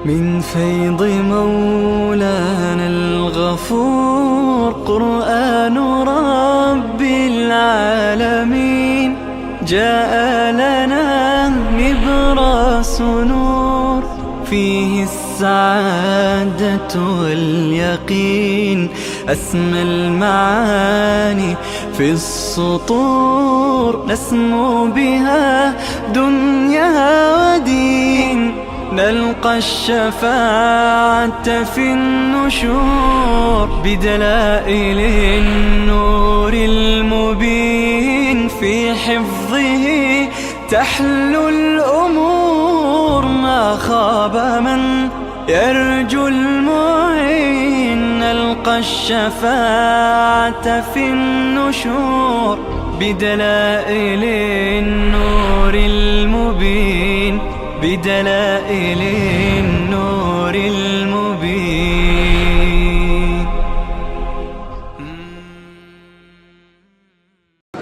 من فيض مولانا الغفور قرآن رب العالمين جاء لنا نبراس نور فيه السعادة واليقين أسمى المعاني في السطور نسمو بها دنيا ودين نلقى الشفاعة في النشور بدلائل النور المبين في حفظه تحلو الأمور ما خاب من يرجو المعين نلقى الشفاعة في النشور بدلائل النور المبين بدلائل النور المبين.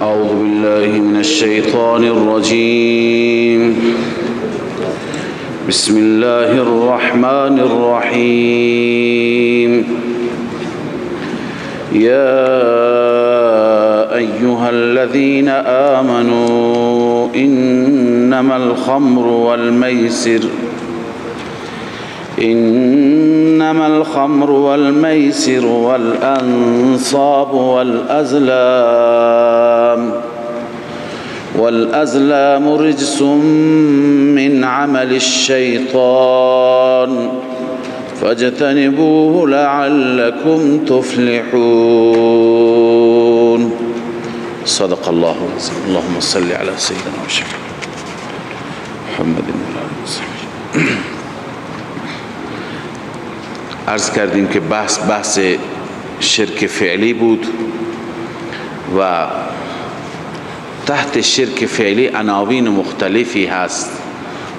أعوذ بالله من الشيطان الرجيم. بسم الله الرحمن الرحيم. يا أيها الذين آمنوا إنما الخمر والميسر والأنصاب والأزلام رجس من عمل الشيطان فاجتنبوه لعلكم تفلحون. صدق الله العظيم. اللهم صل على سيدنا محمد عرض کردیم که بحث شرک فعلی بود و تحت شرک فعلی عناوین مختلفی هست.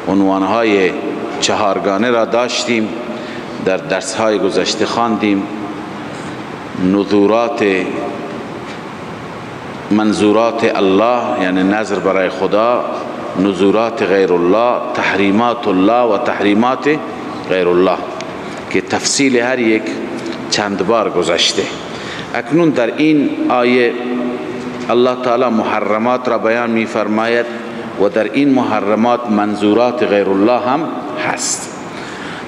عنوانهای چهارگانه را داشتیم، در درسهای گذشته خواندیم. منظورات الله یعنی نظر برای خدا، نظورات غیر الله، تحریمات الله و تحریمات غیر الله که تفصیل هر یک چند بار گذشته. اکنون در این آیه الله تعالی محرمات را بیان می فرماید و در این محرمات منظورات غیر الله هم هست.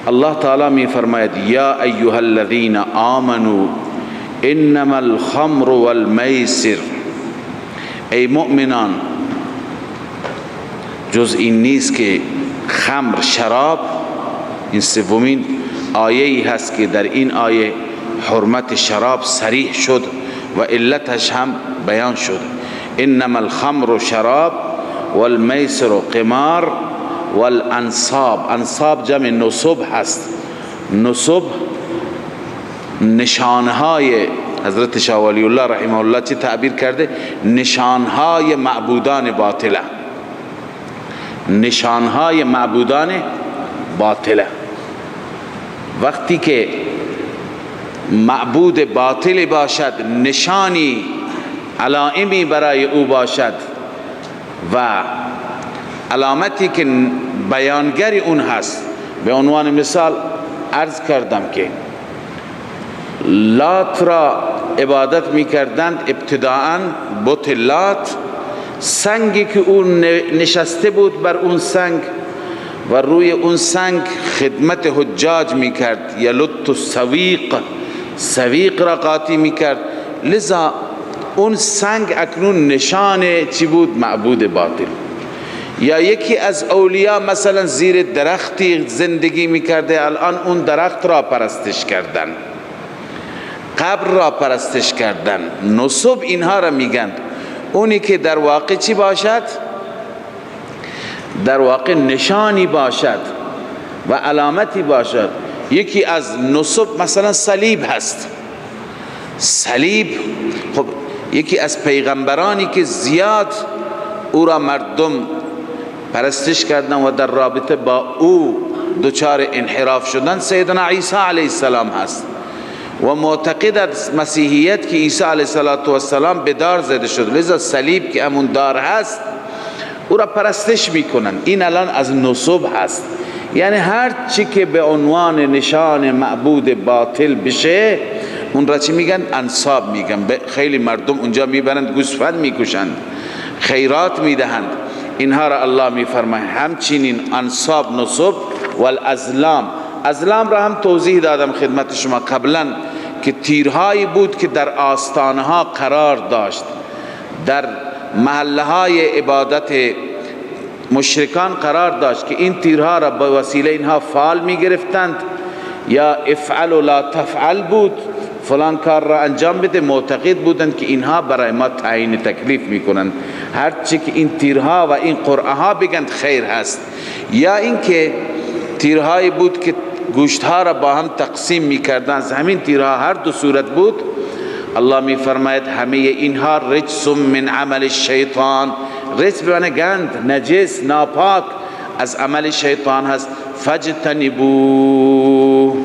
الله تعالی می فرماید یا ایها الذین آمنوا انما الخمر والمیسر. ای مؤمنان، جز این نیست که خمر، شراب، این سومین آیه‌ای هست که در این آیه حرمت شراب صریح شد و علتش هم بیان شد. انما الخمر شراب والمیسر قمار والانصاب. انصاب جمع نصب هست. نصب نشانهای حضرت شاه ولی الله رحمه الله چه تعبیر کرده؟ نشانهای معبودان باطله. نشانهای معبودان باطله. وقتی که معبود باطل باشد، نشانی علائمی برای او باشد و علامتی که بیانگر اون هست. به عنوان مثال عرض کردم که لات را عبادت می کردند ابتداءً، بت لات، سنگی که اون نشسته بود بر اون سنگ و روی اون سنگ خدمت حجاج می کرد. یلط السویق، سویق را قاطی می کرد. لذا اون سنگ اکنون نشان چی بود؟ معبود باطل. یا یکی از اولیاء مثلا زیر درختی زندگی می کرده، الان اون درخت را پرستش کردن، قبر را پرستش کردن. نصب اینها را میگن. اونی که در واقع چی باشد؟ در واقع نشانی باشد و علامتی باشد. یکی از نصب مثلا صلیب هست. صلیب خب یکی از پیغمبرانی که زیاد او را مردم پرستش کردن و در رابطه با او دچار انحراف شدن سیدنا عیسی علیه السلام هست و معتقد از مسیحیت که عیسی علیه السلام به دار زده شد. لذا صلیب که همون دار هست او را پرستش میکنن. این الان از نصب هست. یعنی هر چی که به عنوان نشان معبود باطل بشه اون را چی میگن؟ انصاب میگن. خیلی مردم اونجا میبرند گوسفند میکشند، خیرات میدهند. اینها را الله میفرماید. همچنین انصاب، نصب و الازلام. ازلام را هم توضیح دادم خدمت شما قبلا که تیرهایی بود که در آستانه ها قرار داشت، در محله های عبادت مشرکان قرار داشت که این تیرها را به وسیله اینها فال می گرفتند، یا افعل و لا تفعل بود، فلان کار را انجام بده. معتقد بودند که اینها برای ما تعیین تکلیف می کنند، هرچی که این تیرها و این قرعه ها بگند خیر هست. یا اینکه تیرهایی بود که گوشتها را با هم تقسیم می کردند. همین تیرها هر دو صورت بود. الله می فرماید همه اینها رجس من عمل الشیطان. رجس بمعنی گند، نجس، ناپاک، از عمل شیطان هست. فاجتنبوه،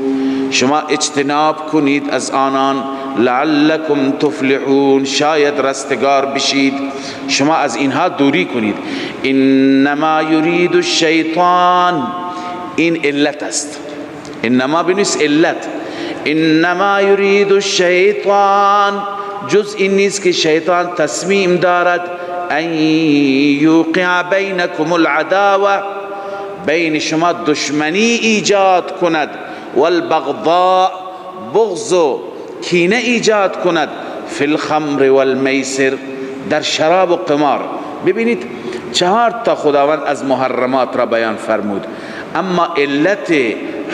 شما اجتناب کنید از آنان. لعلکم تفلحون، شاید رستگار بشید. شما از اینها دوری کنید. انما یرید الشیطان، این علت است. انما بنویس علت. انما یرید الشیطان، جز این نیست که شیطان تصمیم دارد ان یوقع بینکم العداوه، بین شما دشمنی ایجاد کند، والبغضاء، بغض و کینه ایجاد کند، فی الخمر والمیسر، در شراب و قمار. ببینید 4 تا خداوند از محرمات را بیان فرمود، اما علت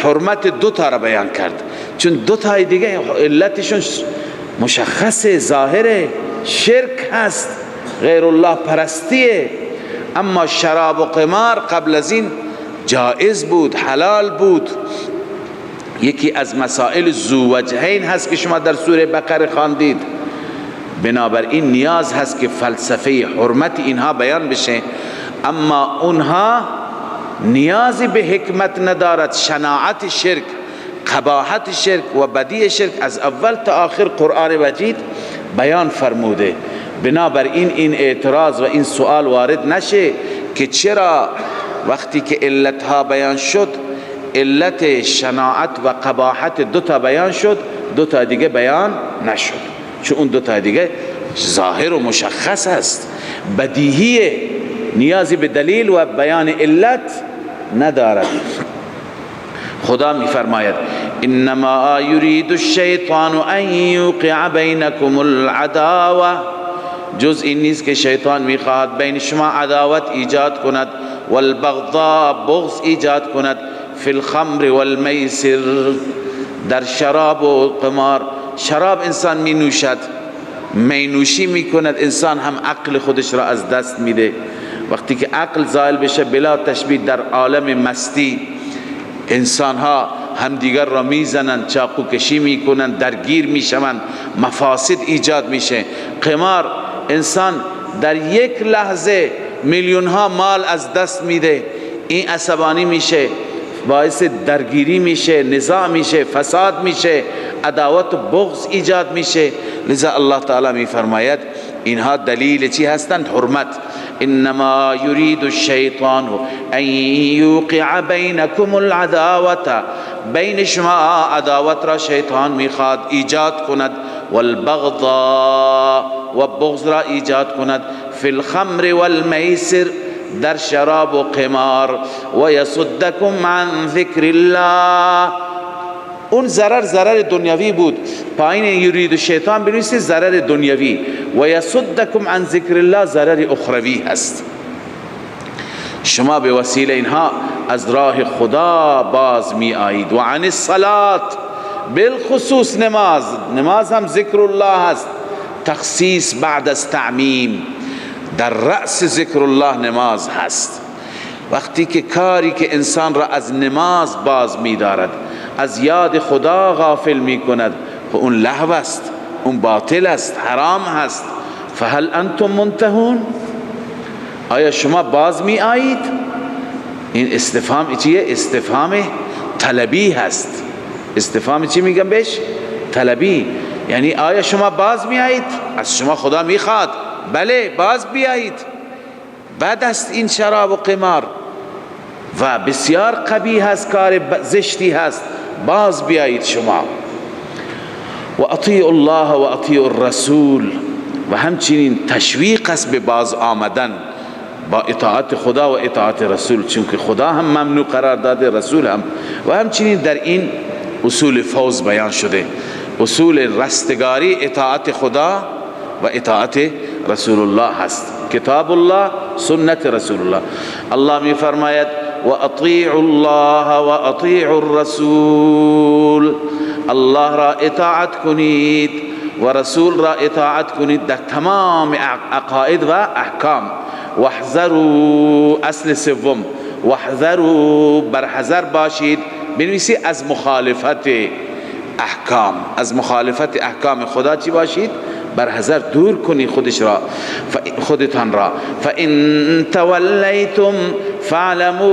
حرمت 2 تا را بیان کرد، چون 2 تای دیگه علتشون مشخصه، ظاهره، شرک هست، غیر الله پرستیه. اما شراب و قمار قبل از این جائز بود، حلال بود. یکی از مسائل ذو وجهین هست که شما در سوره بقره خواندید. بنابراین نیاز هست که فلسفه حرمت اینها بیان بشه، اما اونها نیازی به حکمت ندارد. شناعت شرک، قباحت شرک و بدی شرک از اول تا آخر قرآن مجید بیان فرموده. بنابراین این اعتراض و این سوال وارد نشه که چرا وقتی که علتها بیان شد، علت شناعت و قباحت 2 تا بیان شد، 2 تا دیگه بیان نشد، چون اون 2 تا دیگه ظاهر و مشخص است، بدیهیه، نیازی به دلیل و بیان علت ندارد. خدا می فرماید انما یرید الشیطان ان یوقع بینکم العداوه، جز این نیست که شیطان می خواهد بین شما عداوت ایجاد کند، والبغضاء، بغض ایجاد کند، فی الخمر والمیسر، در شراب و قمار. شراب انسان می نوشد، می نوشی می کند، انسان هم عقل خودش را از دست میده. وقتی که عقل زائل بشه بلا تشبیه در عالم مستی انسان ها همدیگر را میزنند، چاقو کشی میکنند، درگیر میشوند، مفاسد ایجاد میشه. قمار انسان در یک لحظه میلیون ها مال از دست میده، این عصبانی میشه، باعث درگیری میشه، نزاع میشه، فساد میشه، عداوت و بغض ایجاد میشه. لذا الله تعالی میفرماید اینها دلیل چی هستند؟ حرمت. انما یرید الشیطان ان یوقع بینکم العداوه، بین شما عداوت را شیطان میخواد ایجاد کند، والبغضاء، و بغض را ایجاد کند، فی الخمر والمیسر، در شراب و قمار، و یصدکم عن ذکر الله. اون ضرر دنیوی بود، پایین یرید الشیطان بنویسید ضرر دنیوی، و یصدکم عن ذکر الله ضرر اخروی هست. شما به وسیله اینها از راه خدا باز می آیید. و عن الصلات، بالخصوص نماز هم ذکر الله هست، تخصیص بعد از تعمیم، در رأس ذکر الله نماز هست. وقتی که کاری که انسان را از نماز باز می دارد، از یاد خدا غافل می کند، و اون لهو است، اون باطل است، حرام هست. فهل انتم منتهون، آیا شما باز می آیید؟ این استفهام چیه؟ استفهام طلبی هست. استفهام چی میگم بهش؟ طلبی. یعنی آیا شما باز می آیید؟ از شما خدا می خواد بله باز بیایید. بعد است این شراب و قمار. و بسیار قبیح هست، کار زشتی هست. باز بیایید شما و اطیعوا الله و اطیعوا الرسول، و همچنین تشویق است به باز آمدن با اطاعت خدا و اطاعت رسول، چون که خدا هم ممنوع قرار داده، رسول هم. و همچنین در این اصول فوز بیان شده، اصول رستگاری اطاعت خدا و اطاعت رسول الله هست، کتاب الله، سنت رسول الله. الله می فرماید و اطیعوا الله و اطیعوا الرسول، الله را اطاعت کنید و رسول را اطاعت کنید در تمام عقاید و احکام. واحذروا، اصل سوم، واحذروا، برحذر باشید، بنویسی از مخالفت احکام، از مخالفت احکام خدا چی باشید؟ برحذر، دور کنی خودتان را. فإن تولیتم فاعلموا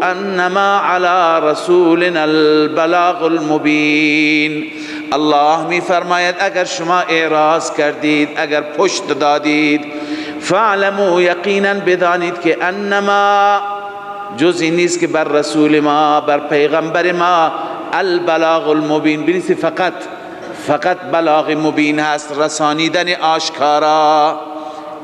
انما علی رسولنا البلاغ المبین. الله می فرماید اگر شما اعراض کردید، اگر پشت دادید، فاعلموا، یقینا بدانید که انما، جزی نیست که بر رسول ما، بر پیغمبر ما، البلاغ المبین، بنیسی فقط بلاغ مبین هست، رسانیدن آشکارا،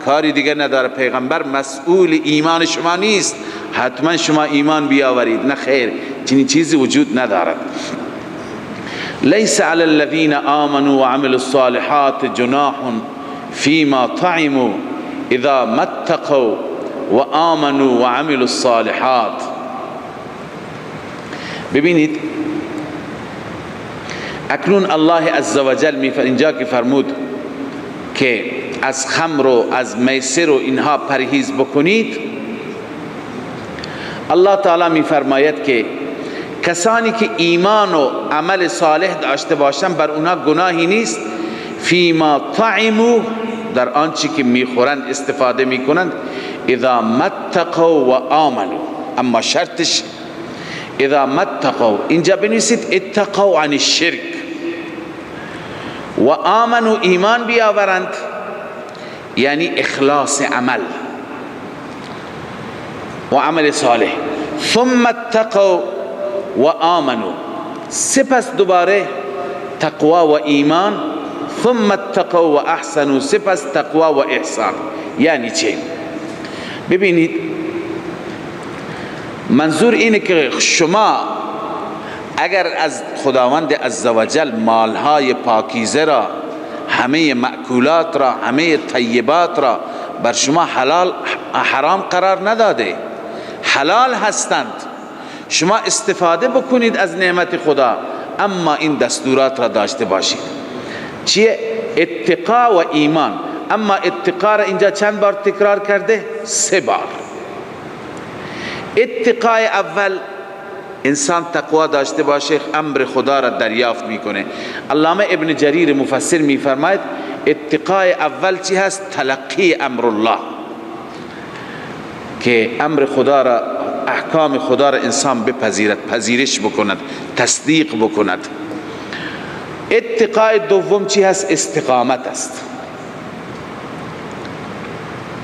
کاری دیگه نداره. پیغمبر مسئول ایمان شما نیست حتما شما ایمان بیاورید، نه خیر، چنین چیزی وجود ندارد. لیس علی الذین آمنوا وعملوا الصالحات جناح فیما طعموا اذا ما اتقوا وآمنوا وعملوا الصالحات. ببینید اکنون الله عزوجل اینجا که فرمود که از خمر و از میسر و اینها پرهیز بکنید، الله تعالی می فرماید که کسانی که ایمان و عمل صالح داشته باشند بر اونها گناهی نیست، فیما طعموا، در آنچه که میخورند استفاده میکنند، اذا متقوا و آمنوا، اما شرطش اذا متقوا، اینجا بنویسید اتقوا عن الشرک، و آمنوا، ایمان بیاورند، یعنی اخلاص عمل و عمل صالح. ثم اتقوا و آمنوا، سپس دوباره تقوا و ایمان، ثم اتقوا و احسنوا، سپس تقوا و احسان. یعنی چه؟ ببینید منظور اینه که شما اگر از خداوند عزوجل مالهای پاکیزه را، همه مأکولات را، همه طیبات را بر شما حرام قرار نداده، حلال هستند، شما استفاده بکنید از نعمت خدا، اما این دستورات را داشته باشید. چیه؟ اتقا و ایمان. اما اتقا را اینجا چند بار تکرار کرده؟ 3 بار. اتقای اول، انسان تقوا داشته باشه، امر خدا را دریافت میکنه. علامه ابن جریر مفسر میفرماید اتقای اول چی هست؟ تلقی امر الله، که امر خدا را، احکام خدا را انسان بپذیرد، پذیرش بکند، تصدیق بکند. اتقای دوم چی هست؟ استقامت است،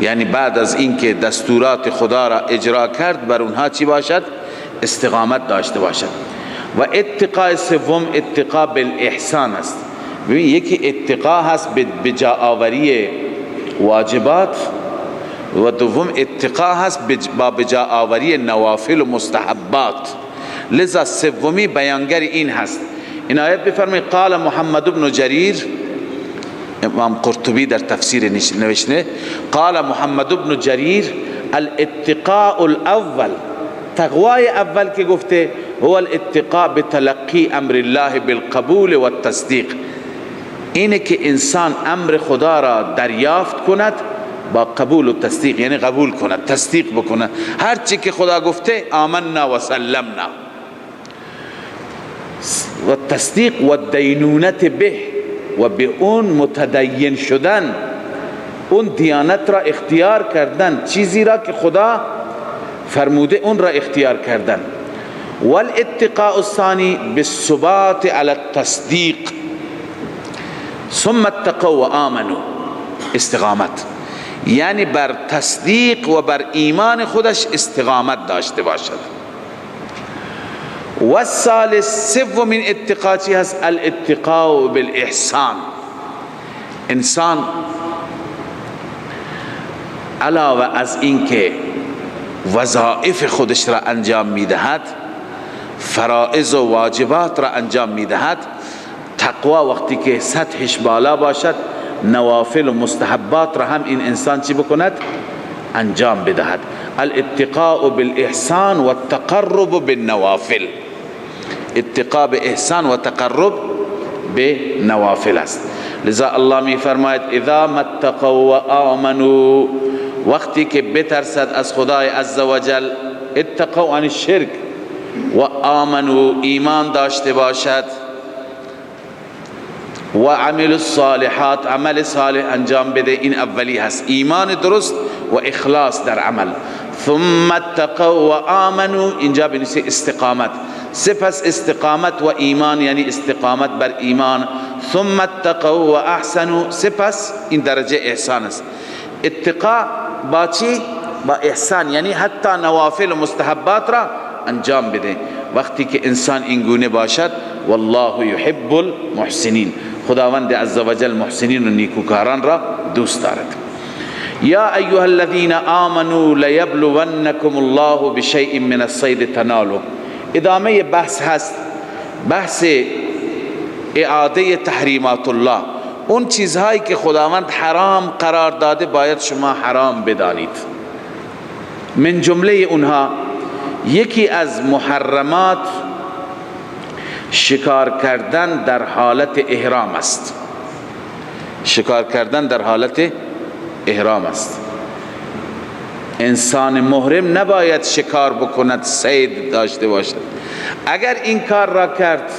یعنی بعد از اینکه دستورات خدا را اجرا کرد بر اونها چی باشد؟ استقامت داشته باشد. و اتقای سوم اتقا بالاحسان است. ببین یکی اتقا هست به جا آوری واجبات، و دوم اتقا هست با به جا آوری نوافل و مستحبات. لذا سومی بیانگر این هست. این آیت بفرمایید قال محمد بن جریر، امام قرطبی در تفسیر نوشته، قال محمد بن جریر الاتقاء الاول، تقوای اول که گفته هو الاتقاء بتلقی امر الله بالقبول و التصدیق، اینه که انسان امر خدا را دریافت کند با قبول و تصدیق، یعنی قبول کند، تصدیق بکند، هر چی که خدا گفته آمنا و سلمنا. و تصدیق و دینونت به، و به اون متدین شدن، اون دیانت را اختیار کردن، چیزی را که خدا فرموده اون را اختیار کردن. والاتقاء الثانی بالثبات على التصدیق، ثم اتقوا و آمنوا، استقامت. یعنی بر تصدیق و بر ایمان خودش استقامت داشته باشد. و الثالث سومین اتقا چی هست؟ الاتقاء بالاحسان. انسان علاوه از اینکه وظایف خودش را انجام میدهد، فرائض و واجبات را انجام میدهد، تقوا وقتی که سطحش بالا باشد نوافل و مستحبات را هم این انسان چی بکند؟ انجام بدهد. الاتقاء بالاحسان و التقرب بالنوافل. اتقاء به احسان و تقرب به نوافل است. لذا الله می فرماید اذا ما اتقوا و آمنوا، وقتی که بترسد از خدای عزوجل، اتقوا عن الشرک و آمنوا ایمان داشته باشد، و عمل الصالحات عمل صالح انجام بده. این اولی هست، ایمان درست و اخلاص در عمل. ثم اتقوا و آمنوا، اینجا بنویسه استقامت. سپس استقامت و ایمان یعنی استقامت بر ایمان. ثم اتقوا و احسنوا، سپس این درجه احسان است. اتقا با چی؟ با احسان، یعنی حتی نوافل و مستحبات را انجام بده. وقتی که انسان این گونه باشد، والله يحب المحسنین، خداوند عزوجل محسنین و نیکوکاران را دوست دارد. یا ایها الذین آمنوا لیبلونکم الله بشیء من الصید تنالوا. ادامه بحث هست، بحث اعاده تحریمات الله. اون چیزهایی که خداوند حرام قرار داده باید شما حرام بدانید. من جمله اونها یکی از محرمات شکار کردن در حالت احرام است. شکار کردن در حالت احرام است. انسان محرم نباید شکار بکند، صید داشته باشد. اگر این کار را کرد،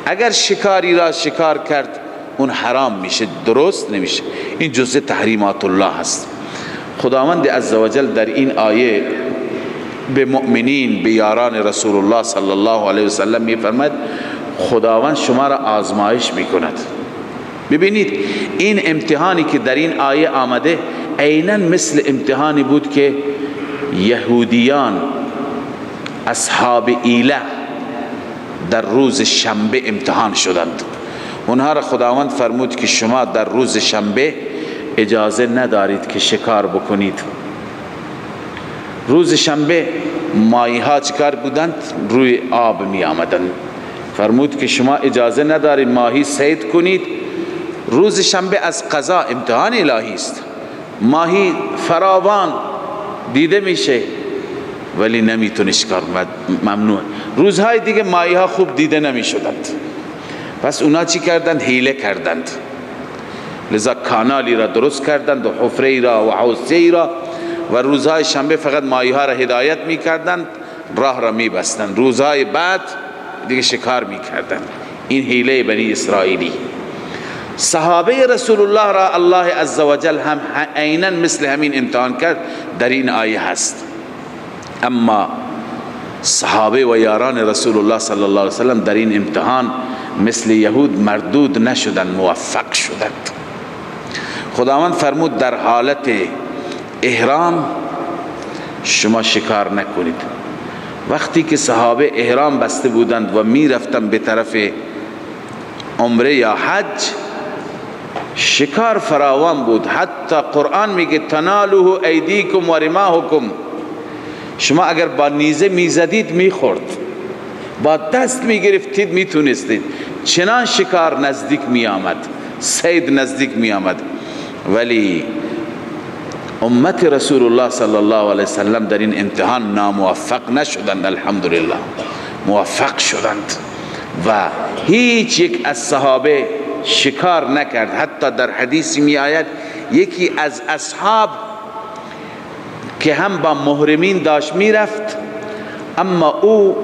اگر شکاری را شکار کرد، اون حرام میشه، درست نمیشه. این جزء تحریمات الله هست. خداوند عزوجل در این آیه به مؤمنین، به یاران رسول الله صلی الله علیه و سلم میفرماید خداوند شما را آزمایش میکند. ببینید این امتحانی که در این آیه آمده عیناً مثل امتحانی بود که یهودیان اصحاب ایله در روز شنبه امتحان شدند. اونها را خداوند فرمود که شما در روز شنبه اجازه ندارید که شکار بکنید. روز شنبه ماهی ها چکار بودند؟ روی آب می آمدند. فرمود که شما اجازه ندارید ماهی صید کنید. روز شنبه از قضا امتحان الهی است. ماهی فراوان دیده میشه ولی نمیتونه شکار، ممنوع. روزهای دیگه ماهی ها خوب دیده نمی شدند. پس اونا چی کردند؟ حیله کردند. لذا کانالی را درست کردند و حفره را و حوضه را، و روزهای شنبه فقط ماهی ها را هدایت می کردند، راه را می بستند. روزهای بعد دیگه شکار می کردند. این حیله بنی اسرائیلی. صحابه رسول الله را الله عزوجل هم عیناً مثل همین امتحان کرد، در این آیه هست. اما صحابه و یاران رسول الله صلی الله علیه وسلم در این امتحان مثل یهود مردود نشدند، موفق شدند. خداوند فرمود در حالت احرام شما شکار نکنید. وقتی که صحابه احرام بسته بودند و می رفتند به طرف عمره یا حج، شکار فراوان بود. حتی قرآن میگه تنالوه ایدیکم و رماحکم، شما اگر با نیزه میزدید میخورد، با دست میگرفتید میتونستید. چنان شکار نزدیک میآمد، صید نزدیک میآمد. ولی امت رسول الله صلی الله علیه وسلم در این امتحان ناموفق نشدند، الحمدلله موفق شدند و هیچ یک از صحابه شکار نکرد. حتی در حدیثی می آید یکی از اصحاب که هم با محرمین داشت می رفت، اما او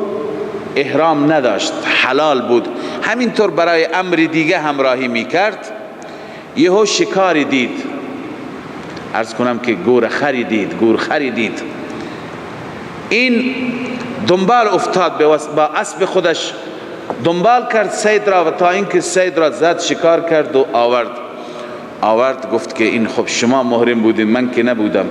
احرام نداشت، حلال بود، همینطور برای امر دیگه همراهی می کرد. یهو شکاری دید، عرض کنم که گورخری دید. این دنبال افتاد، با اسب خودش دنبال کرد صید را، و تا اینکه صید را زد شکار کرد و آورد گفت که این خب شما محرم بودید من که نبودم،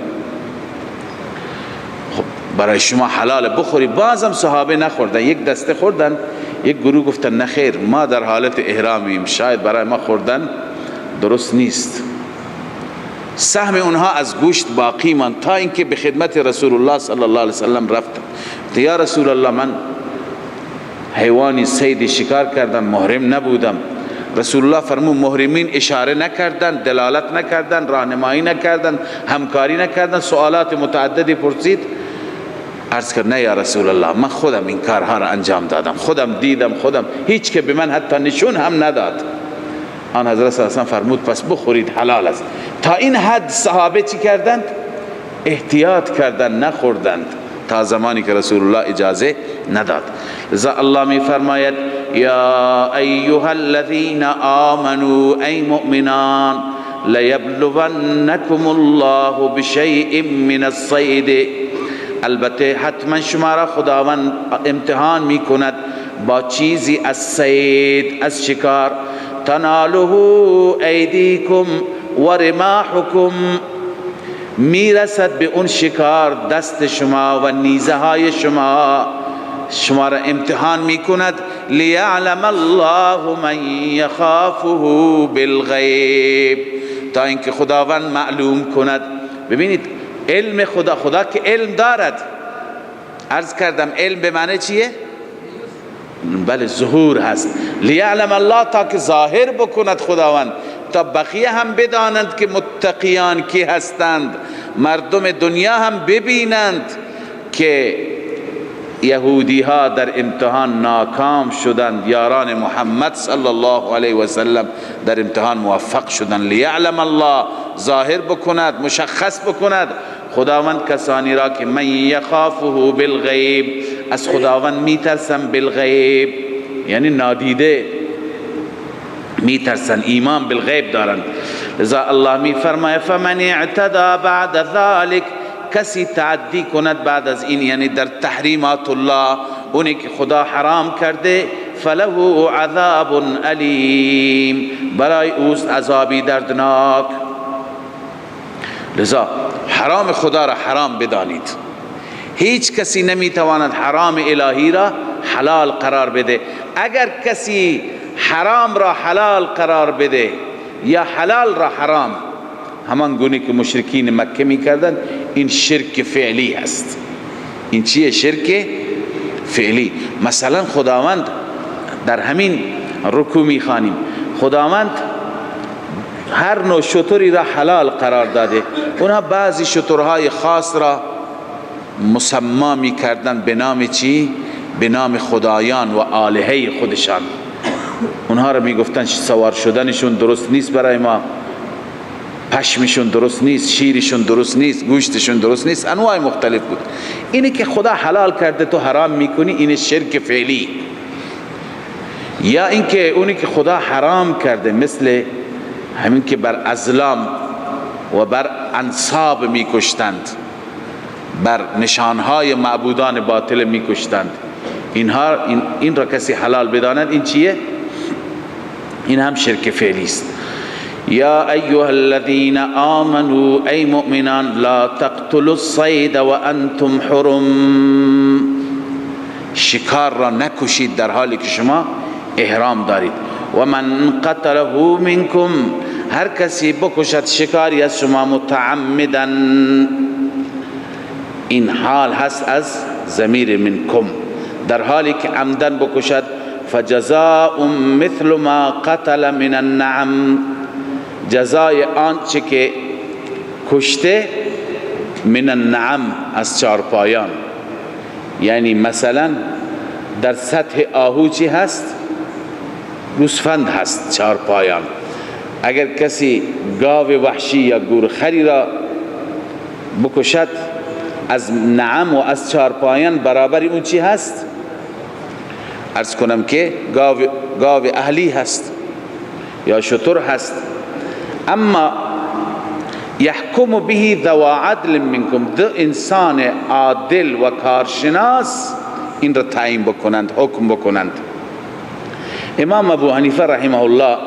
خب برای شما حلال بخوری. بازم صحابه نخوردن، یک دسته خوردن، یک گروه گفتن نخیر ما در حالت احرامیم، شاید برای ما خوردن درست نیست. سهم اونها از گوشت باقی ماند تا اینکه به خدمت رسول الله صلی الله علیه وسلم رفتن. یا رسول الله من حیوانی صید شکار کردم محرم نبودم. رسول الله فرمود محرمین اشاره نکردن، دلالت نکردن، راهنمایی نکردن، همکاری نکردن، سوالات متعددی پرسید. عرض کرد نه یا رسول الله من خودم این کارها را انجام دادم، خودم دیدم، خودم، هیچ که به من حتی نشون هم نداد. آن حضرت صلی الله علیه و سلم فرمود پس بخورید حلال است. تا این حد صحابه چی کردند؟ احتیاط کردند، نخوردند تا زمانی که رسول الله اجازه نداد. لذا الله می فرماید یا ایها الذین آمنوا ای مؤمنان لیبلونکم الله بشیء من الصید، البته حتما شما را خداوند امتحان می کند با چیزی از صید، از شکار، تناله ایدیکم و رماحکم، میرسد به اون شکار دست شما و نیزه های شما، شما را امتحان میکند. لیعلم الله من یخافه بالغیب، تا اینکه خداوند معلوم کند. ببینید علم خدا که علم دارد، عرض کردم علم به معنی چیه؟ بله ظهور هست. لیعلم الله تا که ظاهر بکند خداوند، تا بقیه هم بدانند که متقیان کی هستند، مردم دنیا هم ببینند که یهودی ها در امتحان ناکام شدند، یاران محمد صلی الله علیه و سلم در امتحان موفق شدند. لیعلم الله، ظاهر بکند، مشخص بکند خداوند کسانی را که من یخافه بالغیب، از خداوند میترسن، بالغیب یعنی نادیده میترسن، ایمان بالغیب دارن. لذا الله میفرماید فمن اعتدى بعد ذلك، کسی تعدی کند بعد از این، یعنی در تحریمات الله، اونی که خدا حرام کرده، فله عذاب علیم، برای اوست عذابی دردناک. لذا حرام خدا را حرام بدانید. هیچ کسی نمیتواند حرام الهی را حلال قرار بده. اگر کسی حرام را حلال قرار بده یا حلال را حرام، همان گونه که مشرکین مکه میکردند، این شرک فعلی هست. این چیه؟ شرک فعلی. مثلا خداوند در همین رکوع میخوانیم، خداوند هر نوع شتری را حلال قرار داده. اونها بعضی شترهای خاص را مسما میکردن به نام چی؟ به نام خدایان و آلهه خودشان. اونها را میگفتن سوار شدنشون درست نیست برای ما، پشمشون درست نیست، شیرشون درست نیست، گوشتشون درست نیست، انواع مختلف بود. اینی که خدا حلال کرده تو حرام میکنی، این شرک فعلی. یا اینکه اونی که خدا حرام کرده، مثل همین که بر ازلام و بر انصاب میکشتند، بر نشانهای معبودان باطل میکشتند، این را کسی حلال بداند، این چیه؟ این هم شرک فعلی است. یا ایها الذین آمنوا ای مؤمنان لا تقتلوا الصید و انتم حرم، شکار را نکشید در حالی که شما احرام دارید. و من قتله منکم، هر کسی بکشد شکاری از شما متعمدا، این حال هست از ضمیر منکم، در حالی که عمدن بکشد، فجزاء مثل ما قتل من النعم، جزای آنچه که کشته، من النعم از چارپایان. یعنی مثلا در سطح آهو چی هست؟ گوسفند هست، چارپایان. اگر کسی گاو وحشی یا گورخری را بکشد از نعم و از چارپایان، برابری اون چی هست؟ عرض کنم که گاو اهلی هست یا شتر هست. اما یحکم به ذو عدل منکم، دو انسان عادل و کارشناس این را تعیین بکنند، حکم بکنند. امام ابو حنیفه رحمه الله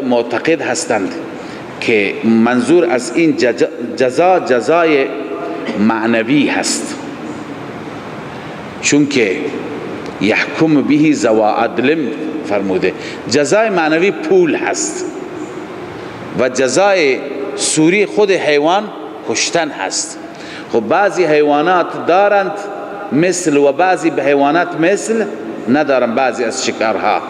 معتقد هستند که منظور از این جزا جزای معنوی هست، چون که یحکم به ذو عدل فرموده. جزای معنوی پول هست و جزای سوری خود حیوان کشتن هست. خب بعضی حیوانات دارند مثل و بعضی حیوانات مثل ندارن. بعضی از شکارها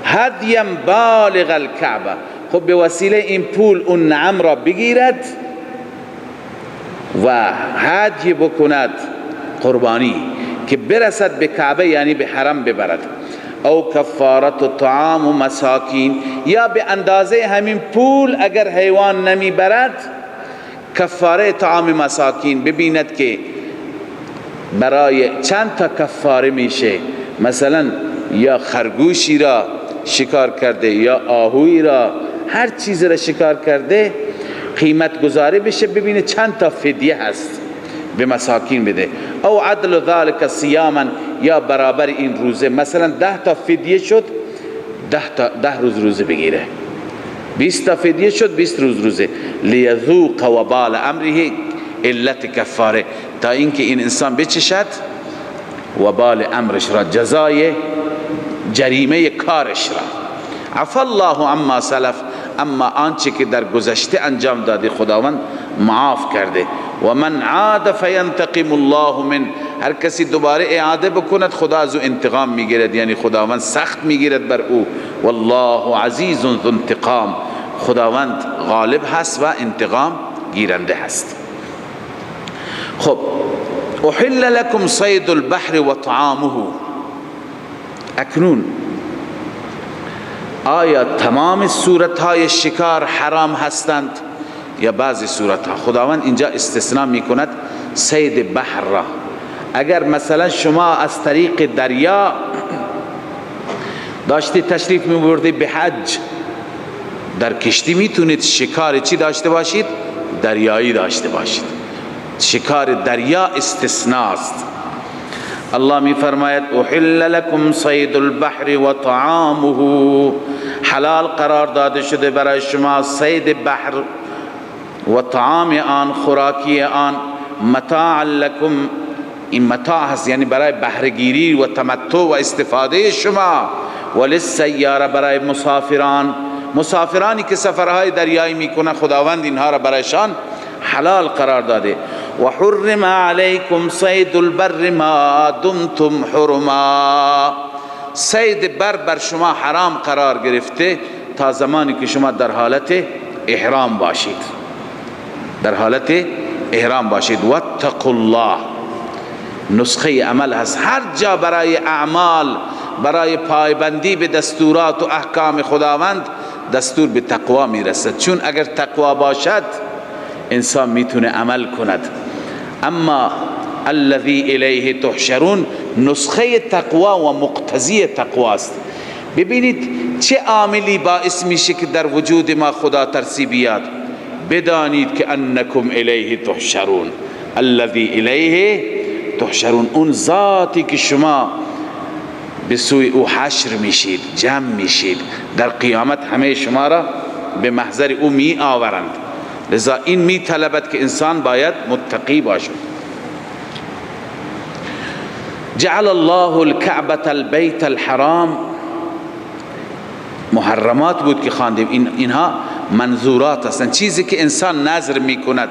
هدیم بالغ الکعبه، خب به وسیله این پول اون نعم را بگیرد و هدی بکند، قربانی که برسد به کعبه، یعنی به حرم ببرد. او کفارت طعام و مساکین، یا به اندازه همین پول اگر حیوان نمی برد کفاره طعام مساکین. ببیند که برای چند تا کفاره میشه، مثلا یا خرگوشی را شکار کرده یا آهوی را، هر چیز را شکار کرده قیمت گذاری بشه، ببینه چند تا فدیه هست به مساکین بده. او عدل ذلك صیاما، یا برابر این روزه، مثلا 10 تا فدیه شد 10 روز روزه بگیره، 20 تا فدیه شد 20 روز روزه. لیذوق وبال امره، علت کفاره تا اینکه این انسان بچشد وبال امرش را، جزای جریمه کارش را. عفا الله عما سلف، اما آنچه که در گذشته انجام داده خداوند معاف کرده. و من عاد فینتقم الله من، هر کسی دوباره اعاده بکند خدا از او انتقام میگیرد، یعنی خداوند سخت میگیرد بر او. والله عزیز ذو انتقام، خداوند غالب هست و انتقام گیرنده هست. خب احل لكم صید البحر و طعامه، اکنون آیا تمام صورتهای شکار حرام هستند یا بعضی صورتها؟ خداوند اینجا استثناء میکند صید بحر را. اگر مثلا شما از طریق دریا داشتی تشریف میبردی به حج، در کشتی میتونید شکار چی داشته باشید؟ دریایی داشته باشید. شکار دریا استثناء است. الله می فرماید احل لكم صید البحر و طعامه، حلال قرار داده شده برای شما صید بحر و طعام آن، خوراکی آن. متاع لكم، این متاع هست یعنی برای بهره‌گیری و تمتع و استفاده شما. وللسیاره، برای مسافرانی که سفرهای دریایی میکنن خداوند اینها را برایشان حلال قرار داده. و حرم علیکم صید البر ما دمتم حرما، صید بر شما حرام قرار گرفته تا زمانی که شما در حالت احرام باشید، در حالت احرام باشید. واتقوا الله، نسخه عمل هست. هر جا برای اعمال، برای پایبندی به دستورات و احکام خداوند دستور به تقوا میرسد، چون اگر تقوا باشد انسان میتونه عمل کند. اما الذی الیه تحشرون، نسخه تقوا و مقتضی تقوا است. ببینید چه عاملی باعث میشه که در وجود ما خدا ترسی بیاد. بدانید که انکم الیه تحشرون، الذی الیه تحشرون، اون ذاتی که شما به سوی او حشر میشید، جمع میشید، در قیامت همه شما را به محضر او می آورند. لذا این می طلبد که انسان باید متقی باشد. جعل الله الكعبة البيت الحرام، محرمات بود که خواندیم، اینها منظورات هستند. چیزی که انسان نظر میکند،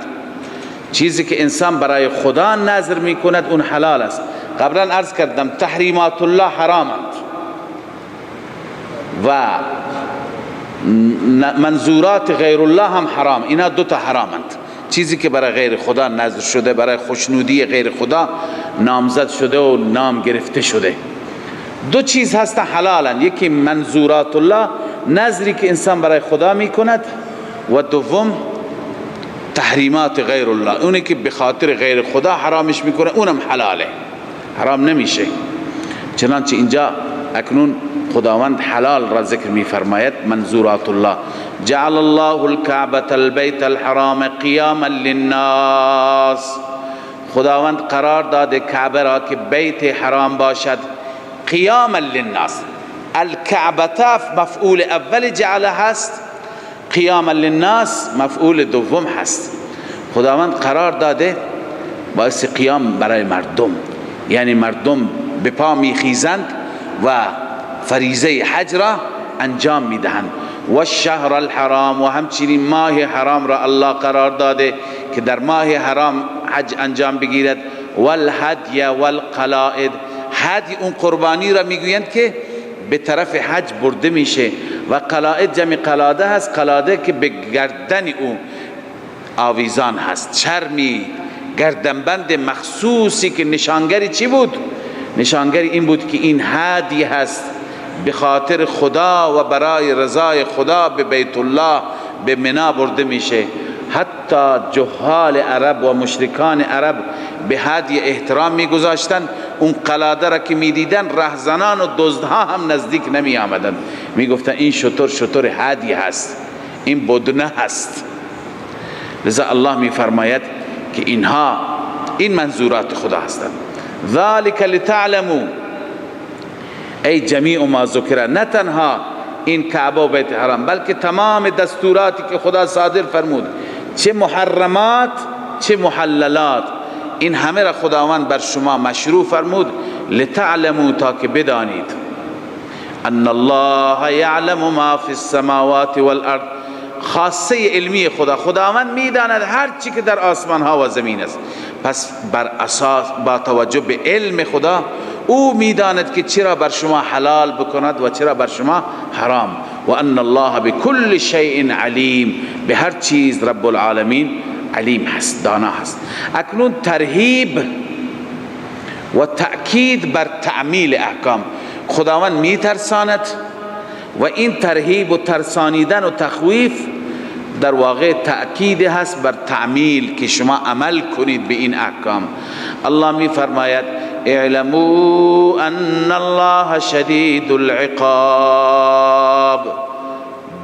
چیزی که انسان برای خدا نظر میکند اون حلال است. قبلا عرض کردم تحریمات الله حرامند و منظورات غیر الله هم حرام. اینا دو تا حرامند. چیزی که برای غیر خدا نظر شده، برای خوشنودی غیر خدا نامزد شده و نام گرفته شده، دو چیز هستن حلالن. یکی منظورات الله، نظری که انسان برای خدا میکند، و دوم تحریمات غیر الله، اونی که به خاطر غیر خدا حرامش میکنه اونم حلاله، حرام نمیشه. چنانچه اینجا اکنون خداوند حلال را ذکر میفرماید. منظورات الله، جعل الله الكعبة البيت الحرام قیاما للناس، خداوند قرار داده کعبه را که بیت حرام باشد قیاما للناس. الکعبه مفعول اول جعل هست، قیاما للناس مفعول دوم هست. خداوند قرار داده باعث قیام برای مردم، یعنی مردم به پا میخیزند و فریضه حج را انجام میدهند. و الشهر الحرام، و همچنین ماه حرام را الله قرار داده که در ماه حرام حج انجام بگیرد. والهدی والقلائد، هدی اون قربانی را میگویند که به طرف حج برده میشه، و قلائد جمع قلاده هست، قلاده که به گردن او آویزان هست، چرمی گردنبند مخصوصی که نشانگری چی بود؟ نشانگری این بود که این هدی هست به خاطر خدا و برای رضای خدا به بیت الله به منی برده میشه. حتی جهال عرب و مشرکان عرب به هدی احترام میگذاشتن. اون قلاده را که میدیدن رهزنان و دزدها هم نزدیک نمی آمدن، میگفتن این شتر هدی هست، این بدنه هست. لذا الله میفرماید که اینها این منظورات خدا هستند. ذالک لتعلموا، ای جمیع ما ذکر، نه تنها این کعبه و بیت حرام بلکه تمام دستوراتی که خدا صادر فرمود، چه محرمات چه محللات، این همه را خداوند بر شما مشروع فرمود. لتعلموا، تا که بدانید، ان الله یعلم ما فی السماوات والارض، خاصه علمی خداوند میداند هر چی که در آسمان ها و زمین است. پس بر اساس با توجه به علم خدا او میداند که چرا بر شما حلال بکند و چرا بر شما حرام. و ان الله بكل شیء علیم، به هر چیز رب العالمین علیم هست، دانا هست. اکنون ترهیب و تأکید بر تعمیل احکام، خداوند میترساند و این ترهیب و ترسانیدن و تخویف در واقع تأکید هست بر تعمیل، که شما عمل کنید به این احکام. الله می فرماید اعلموا ان الله شدید العقاب،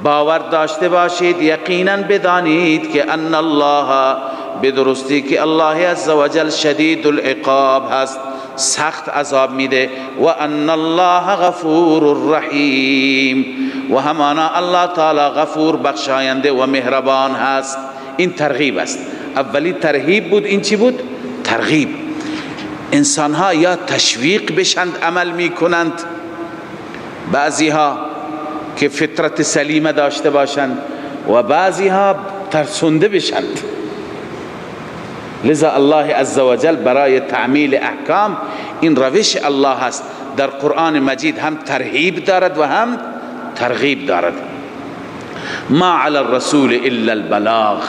باور داشته باشید، یقینا بدانید که ان الله، بدرستی که الله عزوجل شدید العقاب هست، سخت عذاب میده. و ان الله غفور رحیم، و همانا الله تعالی غفور بخشاینده و مهربان هست. این ترغیب است. اولی ترهیب بود، این چی بود؟ ترغیب. انسان ها یا تشویق بشند عمل میکنند، بعضی ها که فطرت سلیمه داشته باشند و بعضی ها ترسنده بشند. لذا الله عزوجل برای تعمیل احکام این روش الله هست. در قرآن مجید هم ترهیب دارد و هم ترغیب دارد. ما علی الرسول الا البلاغ،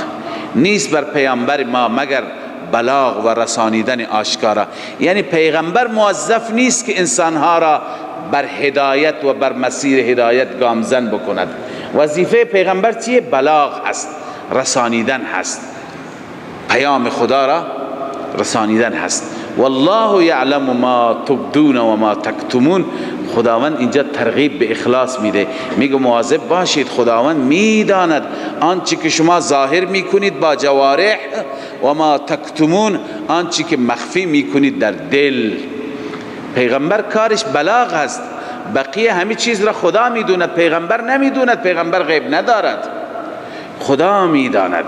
نیست بر پیامبر ما مگر بلاغ و رسانیدن آشکارا. یعنی پیغمبر موظف نیست که انسانها را بر هدایت و بر مسیر هدایت گامزن بکند. وظیفه پیغمبر چیه؟ بلاغ هست، رسانیدن هست، پیام خدا را رسانیدن هست. والله یعلم ما تبدون و ما تکتمون. خداوند اینجا ترغیب به اخلاص میده، میگه مواظب باشید، خداوند میداند آنچه که شما ظاهر میکنید با جوارح و ما تکتمون، آنچه که مخفی میکنید در دل. پیغمبر کارش بلاغ هست، بقیه همه چیز را خدا میدوند، پیغمبر نمیدوند. پیغمبر غیب ندارد، خدا میداند.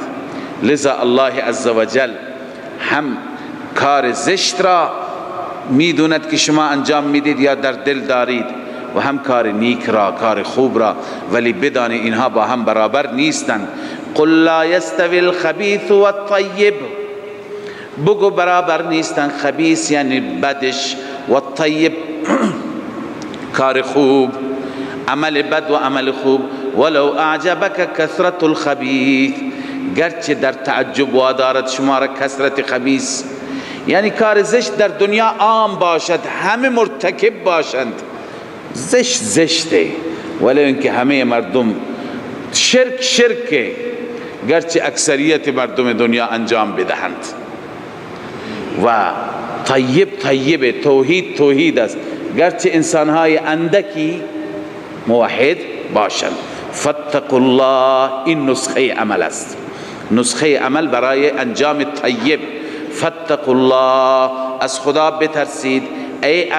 لذا الله عزوجل هم کار زشت را میدوند که شما انجام میدید یا در دل دارید، و هم کار نیک را، کار خوب را، ولی بدانی اینها با هم برابر نیستند. قل لا یستوی الخبیث و الطیب، بگو برابر نیستند خبیث یعنی بدش و الطیب کار خوب، عمل بد و عمل خوب. ولو اعجبک کثرت الخبیث، گرچه در تعجب وادارد شما را کثرت خبیث، یعنی کار زشت در دنیا عام باشد، همه مرتکب باشند، زشته، ولی اینکه همه مردم شرکه، گرچه اکثریت مردم دنیا انجام بدهند. و طیب توحید است، گرچه انسانهای اندکی موحد باشند. فاتقوا الله، این نسخه عمل است، نسخه عمل برای انجام طیب. فاتقوا الله، از خدا بترسید. ای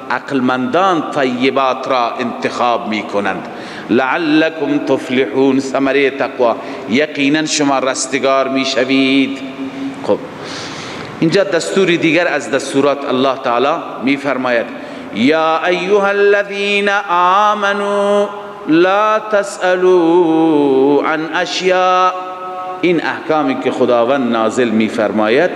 عقلمندان طیبات را انتخاب می کنند. لعلكم تفلحون، ثمره تقوا، یقینا شما رستگار میشوید. خب اینجا دستوری دیگر از دستورات الله تعالی میفرماید یا ایها الذین آمنوا لا تسألوا عن اشیاء. این احکامی که خداوند نازل میفرماید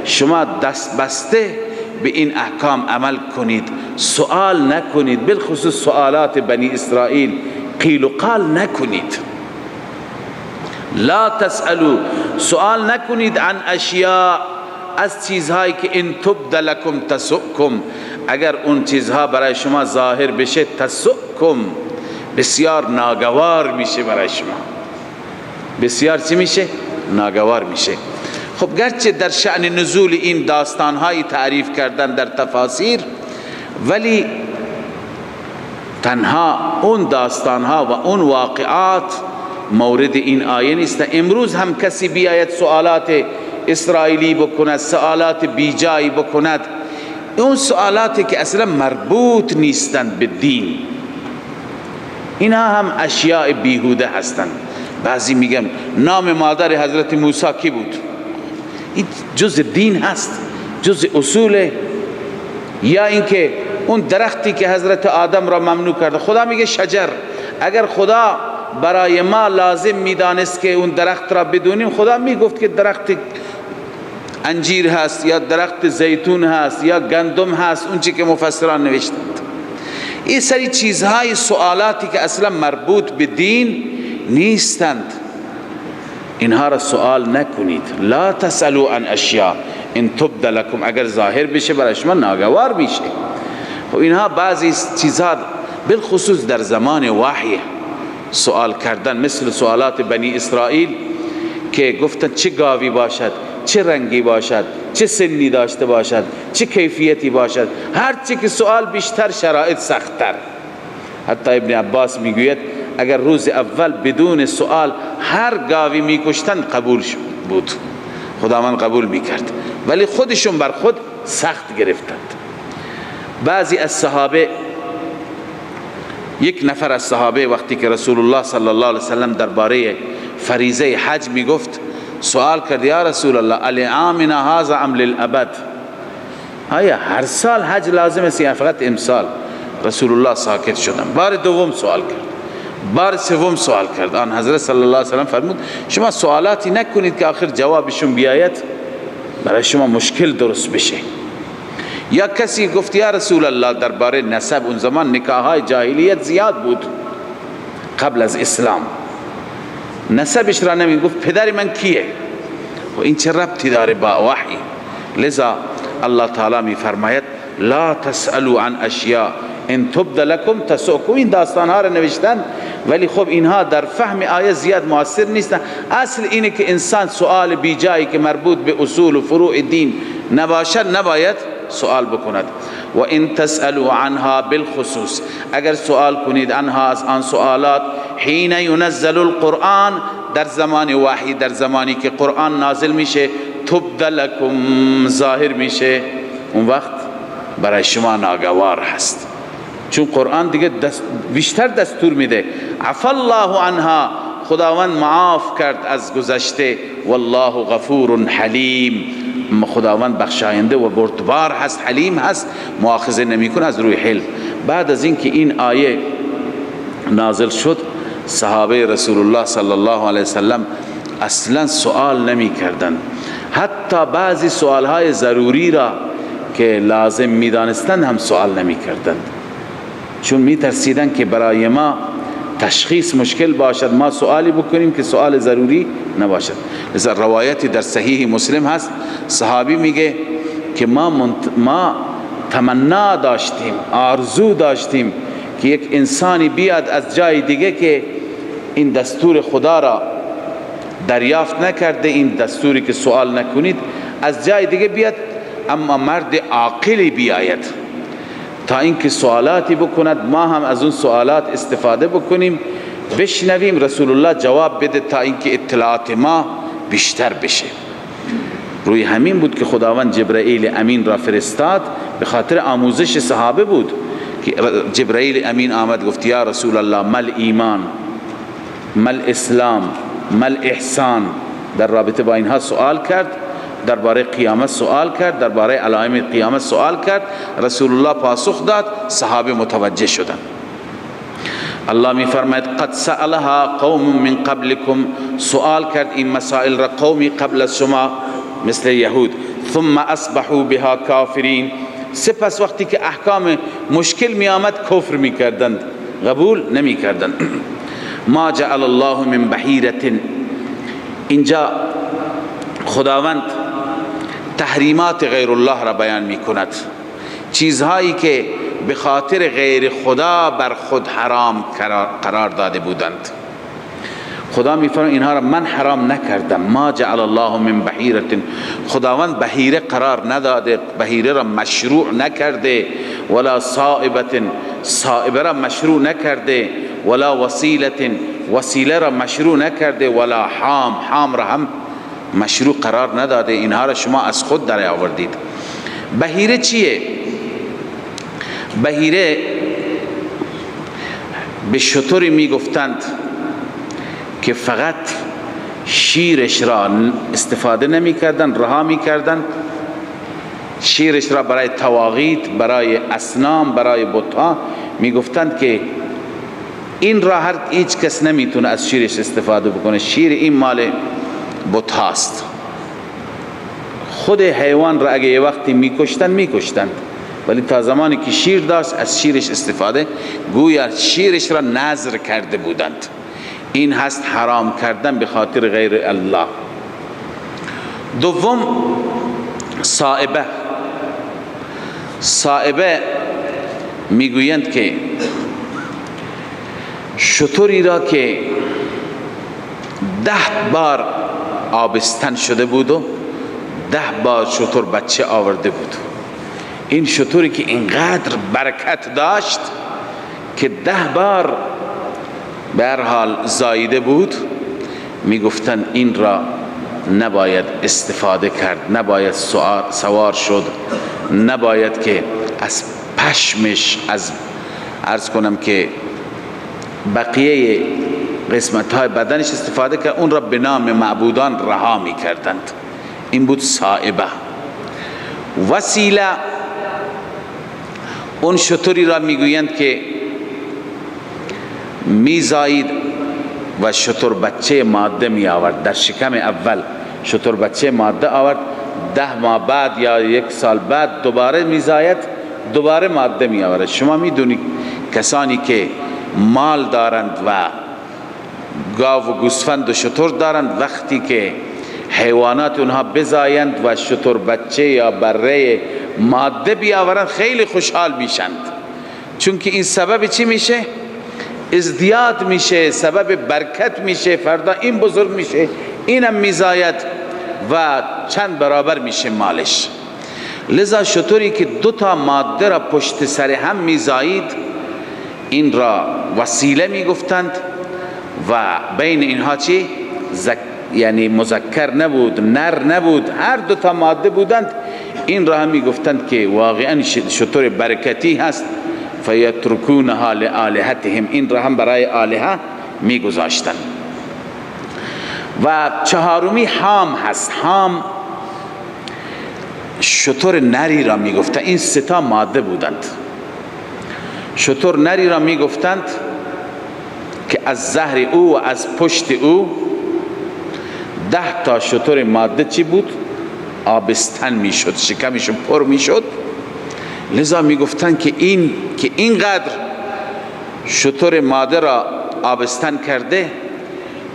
شما دست بسته به این احکام عمل کنید، سوال نکنید، بالخصوص سوالات بنی اسرائیل قیل و قال نکنید. لا تسألوا، سوال نکنید عن اشیاء، از چیزهایی که ان تبد لکم تسؤکم، اگر اون چیزها برای شما ظاهر بشه تسؤکم، بسیار ناگوار میشه برای شما، بسیار چی میشه؟ ناگوار میشه. خب گرچه در شأن نزول این داستانهایی تعریف کردن در تفاسیر، ولی تنها اون داستانها و اون واقعات مورد این آیه نیست. امروز هم کسی بیاید سوالات اسرائیلی بکند، سوالات بیجایی بکند، اون سوالاتی که اصلا مربوط نیستند به دین، اینها هم اشیاء بیهوده هستند. بعضی میگن نام مادر حضرت موسی کی بود؟ این جز دین هست، جز اصول. یا اینکه اون درختی که حضرت آدم را ممنوع کرده، خدا میگه شجر. اگر خدا برای ما لازم میدانست که اون درخت را بدونیم، خدا میگفت که درخت انجیر هست یا درخت زیتون هست یا گندم هست، اون چی که مفسران نوشتند. این سری چیزهای سوالاتی که اصلا مربوط به دین نیستند، اینها را سوال نکنید. لا تسألوا عن اشیاء ان تبد لکم، اگر ظاهر بشه برای شما ناگوار میشه. و اینها بعضی چیزها بالخصوص در زمان وحی سوال کردن، مثل سوالات بنی اسرائیل که گفتن چه گاوی باشد، چه رنگی باشد، چه سنی داشته باشد، چه کیفیتی باشد، هر چی که سوال بیشتر شرایط سختتر. حتی ابن عباس میگوید اگر روز اول بدون سوال هر گاوی میکشتن قبول بود، خداوند قبول میکرد، ولی خودشون بر خود سخت گرفتند. بعضی از صحابه، یک نفر از صحابه وقتی که رسول الله صلی الله علیه وسلم درباره فریضه حج میگفت، سوال کرد یا رسول الله العامنا هذا ام للابد، آیا هر سال حج لازم است یا فقط امسال؟ رسول الله ساکت شدن. بار دوم سوال کرد، بار سوم سوال کرد. آن حضرت صلی الله علیه وسلم فرمود شما سوالاتی نکنید که آخر جوابشون بیاید برای شما مشکل درست بشه. یا کسی گفت یا رسول الله درباره نسب، اون زمان نکاحهای جاهلیت زیاد بود قبل از اسلام، نسبش را نمی گفت پدر من کیه؟ و این چه ربطی داره با وحی؟ لذا الله تعالی می فرماید لا تسألوا عن اشیاء ان تبد لکم تسؤکم. این داستان ها را نوشتن، ولی خب اینها در فهم آیه زیاد مؤثر نیستن. اصل اینه که انسان سوال بی جایی که مربوط به اصول و فروع دین نباشد نباید سوال بکند. و ان تسألوا عنها بالخصوص، اگر سوال کنید عنها از آن سوالات، حین ینزل القرآن، در زمان وحی، در زمانی که قرآن نازل میشه، تبد لکم، ظاهر میشه، اون وقت برای شما ناگوار هست، چون قرآن دیگه بیشتر دستور میده. عفا الله عنها، خداوند معاف کرد از گذشته، والله غفور حلیم، خداوند بخشاینده و بردبار هست، حلیم هست، مؤاخذه نمیکنه از روی حلم. بعد از اینکه این آیه نازل شد، صحابه رسول الله صلی الله علیه وسلم اصلا سوال نمی کردند. حتی بعضی سوالهای ضروری را که لازم می دانستند هم سوال نمی کردند، چون می ترسیدند که برای ما تشخیص مشکل باشد، ما سوالی بکنیم که سوال ضروری نباشد. لذا روایتی در صحیح مسلم هست، صحابی میگه که ما تمنا داشتیم، آرزو داشتیم که یک انسانی بیاد از جای دیگه که این دستور خدا را دریافت نکرده، این دستوری که سوال نکنید، از جای دیگه بیاد، اما مرد عاقلی بیاید تا اینکه سوالاتی بکند، ما هم از اون سوالات استفاده بکنیم، بشنویم، رسول الله جواب بده تا اینکه اطلاعات ما بیشتر بشه. روی همین بود که خداوند جبرائیل امین را فرستاد، به خاطر آموزش صحابه بود که جبرائیل امین آمد گفت یا رسول الله مل ایمان، مل اسلام، مل احسان، در رابطه با اینها سوال کرد، درباره قیامت سوال کرد، درباره علائم قیامت سوال کرد. رسول الله پاسخ داد، صحابه متوجه شدند. الله می فرماید قد سألها قوم من قبلكم، سوال کرد این مسائل را قومی قبل از شما مثل یهود، ثم اصبحوا بها کافرین، سپس وقتی که احکام مشکل می آمد کفر می کردند، قبول نمی کردند. ما جعل الله من بحیرة، اینجا خداوند تحریمات غیر الله را بیان می کند، چیزهایی که به خاطر غیر خدا بر خود حرام قرار داده بودند. خدا می فرماید اینها را من حرام نکردم. ما جعل الله من بحیرة، خداوند بحیره قرار نداده، بحیره را مشروع نکرده، ولا صائبة، صائبه را مشروع نکرده، ولا وسیلة، وسیله را مشروع نکرده، ولا حام، حام را هم مشروع قرار نداده. اینها را شما از خود در آوردید. بحیره چیه؟ بحیره به شتری می گفتند که فقط شیرش را استفاده نمی کردن، رها می کردن، شیرش را برای تواغیت، برای اصنام، برای بت‌ها می گفتند که این را هیچ کس نمیتونه از شیرش استفاده بکنه، شیر این مال بت هاست. خود حیوان را اگه یه وقتی میکشتن، ولی تا زمانی که شیر داشت از شیرش استفاده، گویا شیرش را نذر کرده بودند. این هست حرام کردن به خاطر غیر الله. دوم صائبه. صائبه میگویند که شتری را که 10 بار آبستن شده بود و 10 بار شتر بچه آورده بود. این شتری که اینقدر برکت داشت که 10 بار به هر حال زایده بود، میگفتن این را نباید استفاده کرد، نباید سوار شد، نباید که از پشمش، از عرض کنم که بقیه قسمت های بدنش استفاده کرد، اون را به نام معبودان رها می کردند. این بود صائبه. وسیله، اون شتری را میگویند که میزایید و شتر بچه ماده می آورد. در شکم اول شتر بچه ماده آورد، 10 ماه بعد یا 1 سال بعد دوباره میزاید، دوباره ماده می آورد. شما میدونید کسانی که مال دارند و گاو و گوسفند و شتر دارند، وقتی که حیوانات اونها بزایند و شتر بچه یا بره ماده بیاورند خیلی خوشحال میشند، چون که این سبب چی میشه؟ ازدیاد میشه، سبب برکت میشه، فردا این بزرگ میشه، اینم میزاید و چند برابر میشه مالش. لذا شتری که 2 تا ماده را پشت سر هم میزایید، این را وسیله میگفتند و بین اینها چی؟ یعنی مذکر نبود، نر نبود، هر 2 تا ماده بودند. این را هم میگفتند که واقعا شتر برکتی هست، فیترکونها لآلهتهم، این را هم برای آلهه میگذاشتند. و 4می حام هست. حام شتر نری را میگفتند. این 3 تا ماده بودند. شتر نری را میگفتند که از زهر او و از پشت او 10 تا شتر ماده چی بود؟ آبستن میشد، شکمشون پر میشد. لذا میگفتن که اینقدر شتر ماده را آبستن کرده،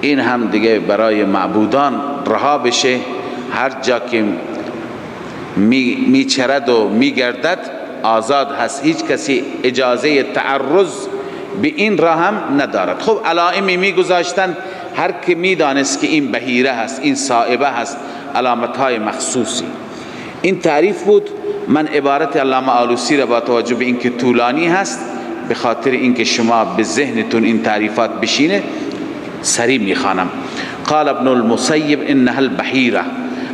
این هم دیگه برای معبودان رها بشه، هر جا که میچرد و میگردد آزاد هست، هیچ کسی اجازه تعرض به این را هم ندارد. خب علائمی میگذاشتن، هر که میدانست که این بحیره هست، این صائبه هست، علامت های مخصوصی. این تعریف بود. من عبارت علامه آلوسی را با توجه به اینکه طولانی هست، به خاطر اینکه شما به ذهنتون این تعریفات بشینه، سریع میخوانم. قال ابن المسیب انها البحیره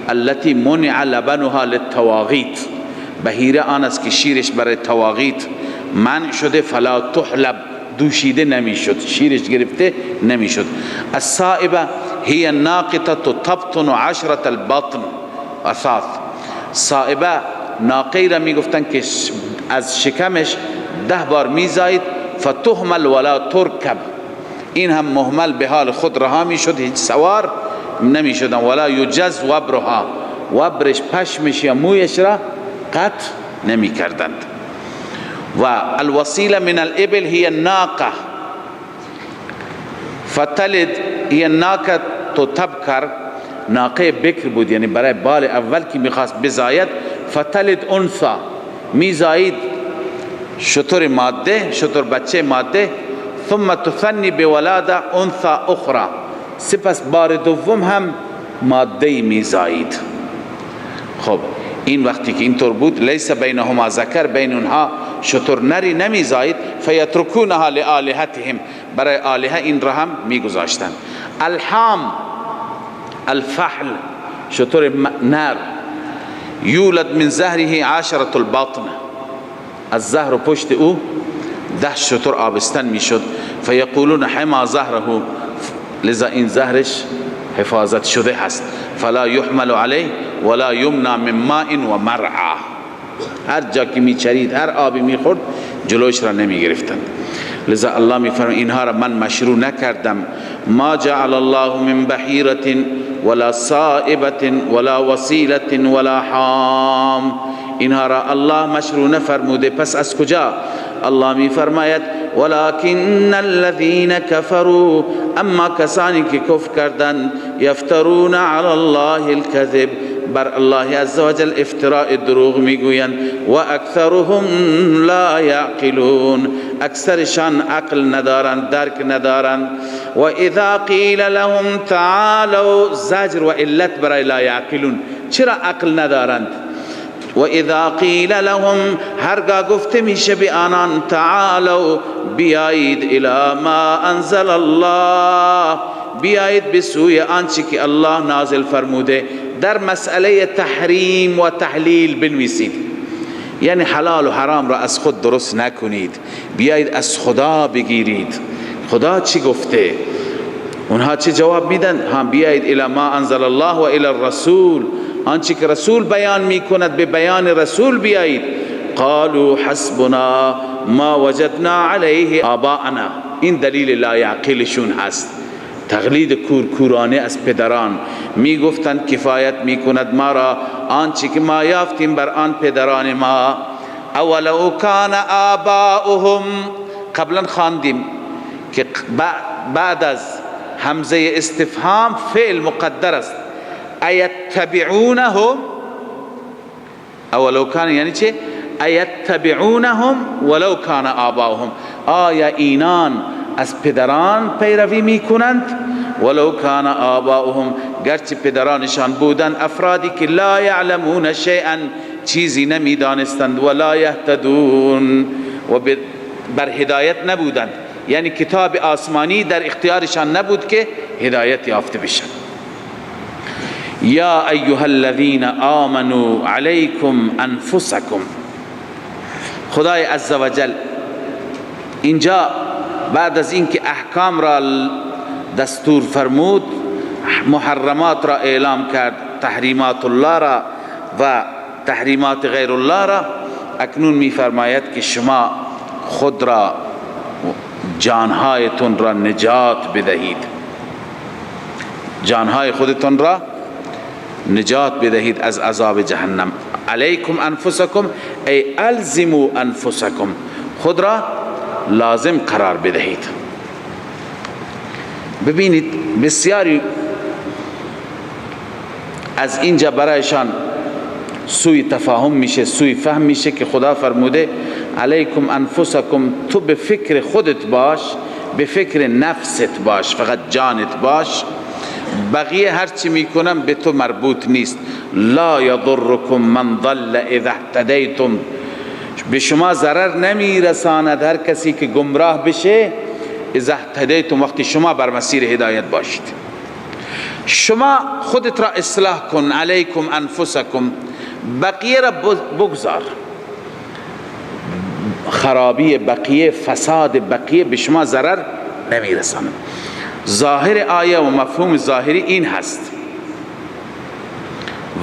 التي منع لبنها للتواغیت. بحیره آن است که شیرش برای تواغیت منع شده فلا تحلب دوشیده نمیشد، شیرش گرفته نمیشد. السائبه هی ناقطه تبطن 10 البطن اثاث. سائبه ناقه را میگفتن که از شکمش 10 بار میزاید. فتهمل ولا ترکب، این هم مهمل به حال خود رها میشد، هیچ سوار نمیشدن. ولا یجز وبرها، وبرش پشمش یا مویش را قطع نمیکردند. و الوسیله من الابل هی الناقه فتلد، هی الناقه تبکر، ناقه بکر بود، یعنی برای بال اول که میخواست بزاید. فتلد انثى، میزاید شتر ماده، شتر بچه ماده. ثم تثنی بولاده انثى اخرى، سپس بار دوم هم ماده میزاید. خب این وقتی که اینطور بود، لیس بینهما ذکر، بین اونها شتر نری نمیزاید. فیترکونها لآلهتهم، برای آلهه این را هم میگذاشتن. الحام الفحل، شتر نر. یولد من زهره 10 البطن، از زهر و پشت او 10 شتر آبستن میشد. فیقولون حما زهره، لذا این زهرش حفاظت شده هست. فلا یحمل علیه ولا یمنع من ماء و مرعا، هر جا که میچرید، هر آبی میخورد، جلوش را نمیگرفتند. لذا الله میفرماید اینها را من مشروع نکردم. ما جعل الله من بحیرة ولا صائبة ولا وسیلة ولا حام، اینها را الله مشروع نفرموده. پس از کجا؟ الله میفرماید ولكن الذين كفروا، اما کسانی که کفر کردند، یفترون علی الله الكذب، بر الله عزوجل افتراء دروغ میگویند. و اکثرهم لا یعقلون، اکثرشان عقل ندارند، درک ندارند. و اذا قیل لهم تعالوا، زجر و علت برای لا یعقلون، چرا عقل ندارند؟ و اذا قیل لهم، هرگاه گفته میشه به آنان، تعالوا بیایید، الی ما انزل الله، بیایید به سوی آنچه که الله نازل فرموده. در مسئله تحریم و تحلیل بنویسید، یعنی حلال و حرام را از خود درست نکنید، بیایید از خدا بگیرید، خدا چی گفته. اونها چه جواب میدن؟ ها بیایید الی ما انزل الله و الی الرسول، آنچه که رسول بیان میکند به بیان رسول بیایید. قالوا حسبنا ما وجدنا علیه آباءنا، این دلیل لا یعقلشون هست، تقلید کورکورانه از پدران. میگفتند کفایت میکند ما را آنچه که ما یافتیم بر آن پدران ما. اولو کان آباؤهم، قبلا خواندیم که بعد از همزه استفهام فعل مقدر است. ایتبعونهم، اولو کان یعنی چه؟ ایتبعونهم ولو کان آباؤهم، آیا اینان از پدران پیروی میکنند؟ ولو کان آباؤهم، گرچه پدرانشان بودند افرادی که لا یعلمون شیئا، چیزی نمیدانستند، ولا یهتدون، و بر هدایت نبودند، یعنی کتاب آسمانی در اختیارشان نبود که هدایت یافته بشن. یا ایها الذین آمنوا علیکم انفسکم، خدای عزوجل اینجا بعد از اینکه احکام را دستور فرمود، محرمات را اعلام کرد، تحریمات الله را و تحریمات غیر الله را، اکنون میفرماید که شما خود را، جانهایتون را نجات بدهید، جانهای خودتون را نجات بدهید از عذاب جهنم. علیکم انفسکم ای الزموا انفسکم، خود را لازم قرار بدهید. ببینید بسیاری از اینجا برایشان سوی تفاهم میشه، سوی فهم میشه که خدا فرموده علیکم انفسکم، تو به فکر خودت باش، به فکر نفست باش، فقط جانت باش، بقیه هرچی میکنم به تو مربوط نیست. لا یضرکم من ضل اذا اهتدیتم، به شما ضرر نمیرساند هر کسی که گمراه بشه، اذا اهتدیتم، وقتی شما بر مسیر هدایت باشید. شما خودت را اصلاح کن، علیکم انفسکم، بقیه را بگذار. خرابی بقیه، فساد بقیه به شما ضرر نمیرسانه. ظاهر آیه و مفهوم ظاهری این هست،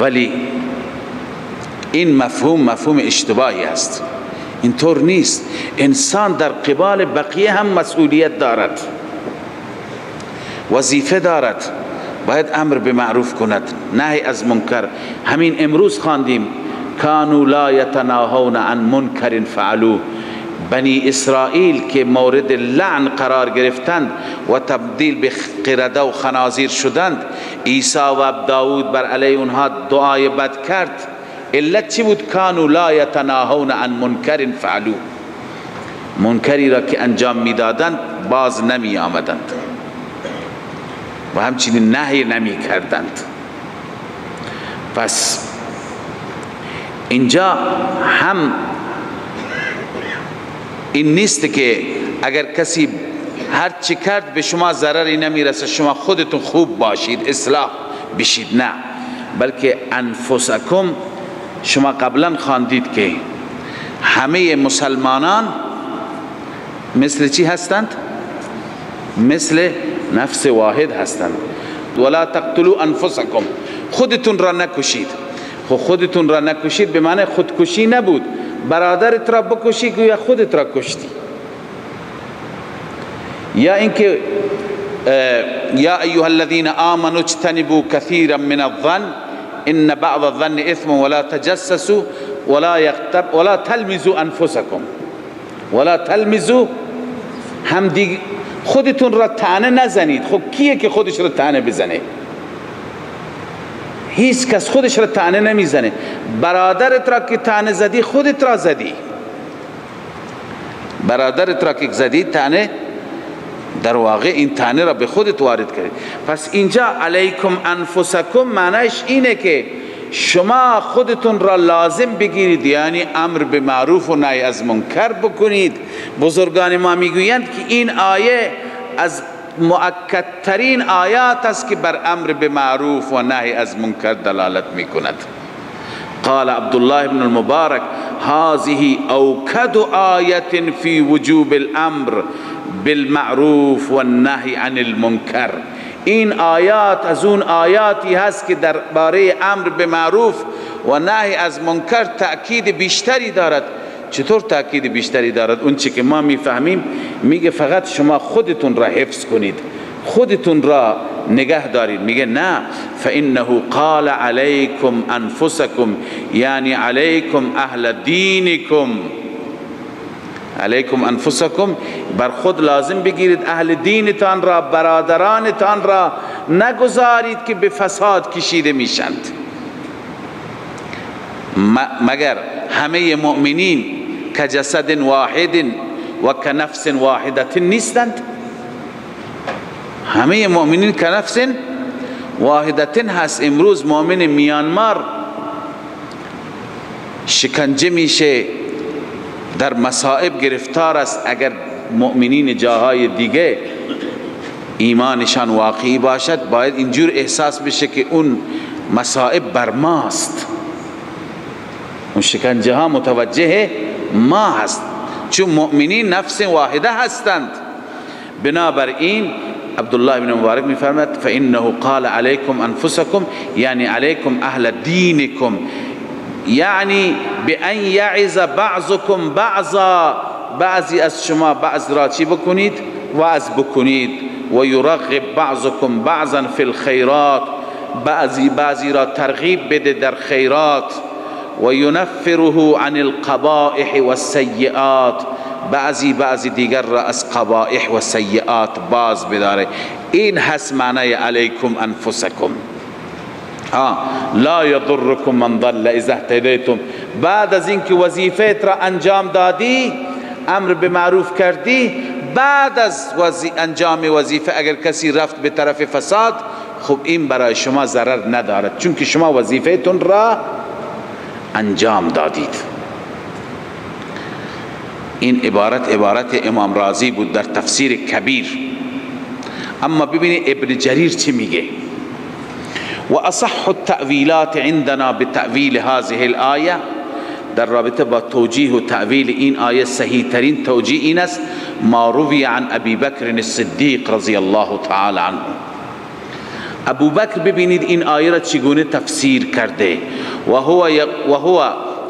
ولی این مفهوم اشتباهی است. اینطور نیست. انسان در قبال بقیه هم مسئولیت دارد، وظیفه دارد، باید امر به معروف کند، نهی از منکر. همین امروز خواندیم کانوا لا یتناهون عن منکر فعلوه. بنی اسرائیل که مورد لعن قرار گرفتند و تبدیل به قرده و خنازیر شدند، عیسی و داود بر علیه اونها دعای بد کرد. علت چی بود؟ کانوا لا یتناهون عن منکر فعلوه. منکری را که انجام میدادند باز نمی آمدند و همچنین نهی نمی کردند. پس اینجا هم این نیست که اگر کسی هر چی کرد به شما ضرری نمیرسه، شما خودتون خوب باشید، اصلاح بشید. نه، بلکه انفسکم. شما قبلا خواندید که همه مسلمانان مثل چی هستند؟ مثل نفس واحد هستند. ولا تقتلوا انفسکم، خودتون را نکشید. خودتون را نکشید به معنی خودکشی نبود، برادرت را بکشی که یا خودت را کشتی. یا اینکه یا ایها الذین آمنوا اجتنبوا کثیرا من الظن ان بعض الظن اثم ولا تجسسوا ولا یغتب ولا تلمزوا انفسکم. ولا تلمزوا، هم دیگه خودتون را طعنه نزنید. خب کیه که خودش را طعنه بزنه؟ هیچ کس خودش را طعنه نمیزنه. برادرت را که طعنه زدی خودت را زدی. برادرت را که زدی طعنه، در واقع این طعنه را به خودت وارد کردی. پس اینجا علیکم انفسکم معنیش اینه که شما خودتون را لازم بگیرید، یعنی امر به معروف و نهی از منکر بکنید. بزرگان ما میگویند که این آیه از مؤکدترین آیات است که بر امر به معروف و نهی از منکر دلالت میکند. قال عبدالله بن المبارک هذه اوکد آیه فی وجوب الامر بالمعروف و النهی عن المنکر. این آیات از اون آیاتی هست که درباره امر به معروف و نهی از منکر تأکید بیشتری دارد. چطور تأکید بیشتری دارد؟ اون چی که ما میفهمیم میگه فقط شما خودتون را حفظ کنید، خودتون را نگه دارید. میگه نه، فانه قال علیکم انفسکم، یعنی علیکم اهل دینکم. علیکم انفسکم، بر خود لازم بگیرید اهل دینتان را، برادرانتان را نگذارید که به فساد کشیده میشند. مگر همه مؤمنین کجسد واحد و کنفس واحدت نیستند؟ همه مؤمنین کنفس واحدت هست. امروز مؤمن میانمار شکنجه میشه، در مصائب گرفتار است. اگر مؤمنین جاهای دیگه ایمانشان واقعی باشد باید اینجور احساس بشه که اون مصائب بر ماست، اون شکنجه ها متوجه ما هست، چون مؤمنین نفس واحده هستند. بنابراین عبدالله بن مبارک میفرماید فانه قال علیکم انفسکم، یعنی علیکم اهل دینکم، یعنی بأن یعظ بعضکم بعضا، بعضی از شما بعض را چی بکنید؟ وعظ بکنید. و یرغب بعضکم بعضا فی الخیرات، بعضی را ترغیب بده در خیرات. و ینفره عن القبائح والسیئات، بعضی دیگر را از قبائح و سیئات باز بداره. این هست معنی علیکم انفسکم. لا یضرکم من ضل اذا اهتدیتم. بعد از اینکه وظیفت را انجام دادی، امر به معروف کردی، بعد از انجام وظیفه اگر کسی رفت به طرف فساد، خب این برای شما ضرر ندارد، چون که شما وظیفتون را انجام دادید. این عبارت امام رازی بود در تفسیر کبیر. اما ببینید ابن جریر چی میگه. و اصح التأویلات عندنا بتأویل هذه الآیه در رابطه با توجیه و تعویل این آیه صحیح ترین توجیه این است ما روی عن ابی بکر الصدیق رضی الله تعالی عنه. ابو بکر ببینید این آیه را چگونه تفسیر کرده و هو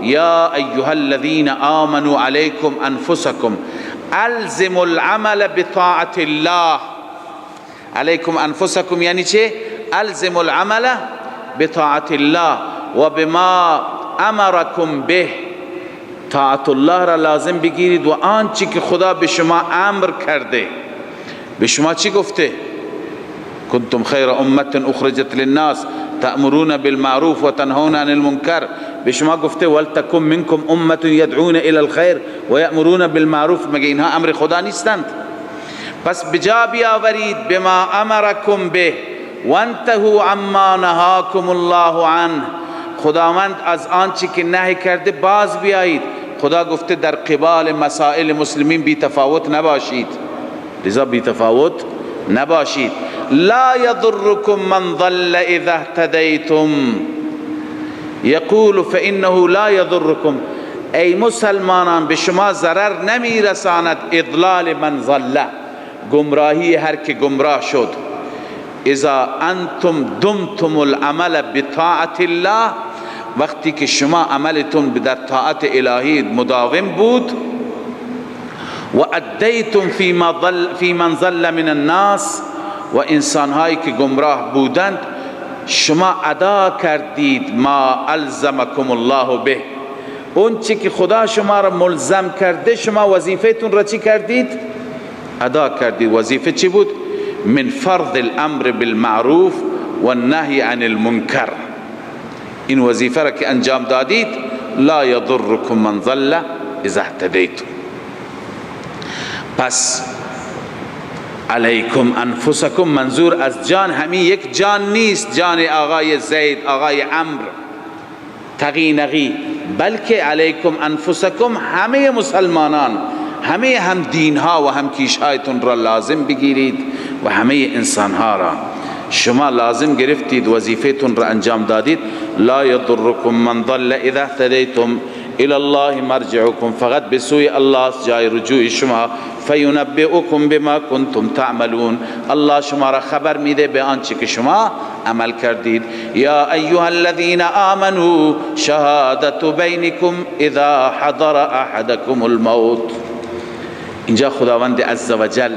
یا ایها الذین آمنوا علیکم انفسکم الزموا العمل بطاعت الله. علیکم انفسکم یعنی چه؟ الزموا العمل بطاعت الله و بما امرکم به. طاعت الله را لازم بگیرید و آنچه که خدا به شما امر کرده. به شما چی گفته؟ کنتم خیر امت اخرجت للناس تأمرون بالمعروف و تنهون عن المنکر. به شما گفته ولتکن منکم امت یدعون الى الخیر و یأمرون بالمعروف. مگه اینها امر خدا نیستند؟ پس بجا بیاورید بما امرکم به وانتهوا عما نهاکم الله عنه. خداوند از آنچه که نهی کرده باز بیایید. خدا گفته در قبال مسائل مسلمین بی تفاوت نباشید، لذا بی تفاوت نباشید. لا يضركم من ضل اذا اهتديتم يقول فانه لا يضركم. ای مسلمانان به شما ضرر نمی رساند اضلال من ضل، گمراهی هر که گمراه شد. اذا انتم دمتم العمل بطاعت الله، وقتی که شما عملتون در طاعت الهی مداوم بود. و ادیتم فی من ضل من الناس، و انسانهایی که گمراه بودند شما ادا کردید ما الزمکم الله به، اون چی که خدا شما را ملزم کرده شما وظیفه‌تون را چی کردید؟ ادا کردید. وظیفه چی بود؟ من فرض الامر بالمعروف و النهی عن المنکر. این وظیفه را که انجام دادید لا یضرکم من ضل اذا اهتدیتم. پس علیکم انفسکم منظور از جان همین یک جان نیست، جان آقای زید، آقای عمرو، تقی نقی، بلکه علیکم انفسکم همه مسلمانان، همه هم دینها و هم کیشهایتون را لازم بگیرید و همه انسانها را شما لازم گرفتید، وظیفه‌تون را انجام دادید. لا یضرکم من ضل اذا اهتدیتم الى الله مرجعکم، فقط به سوی الله جای رجوع شما. فینبئکم بما کنتم تعملون، الله شما را خبر میده به آنچه که شما عمل کردید. یا ایها الذین آمنوا شهادت بینکم اذا حضر احدکم الموت. اینجا خداوند عزوجل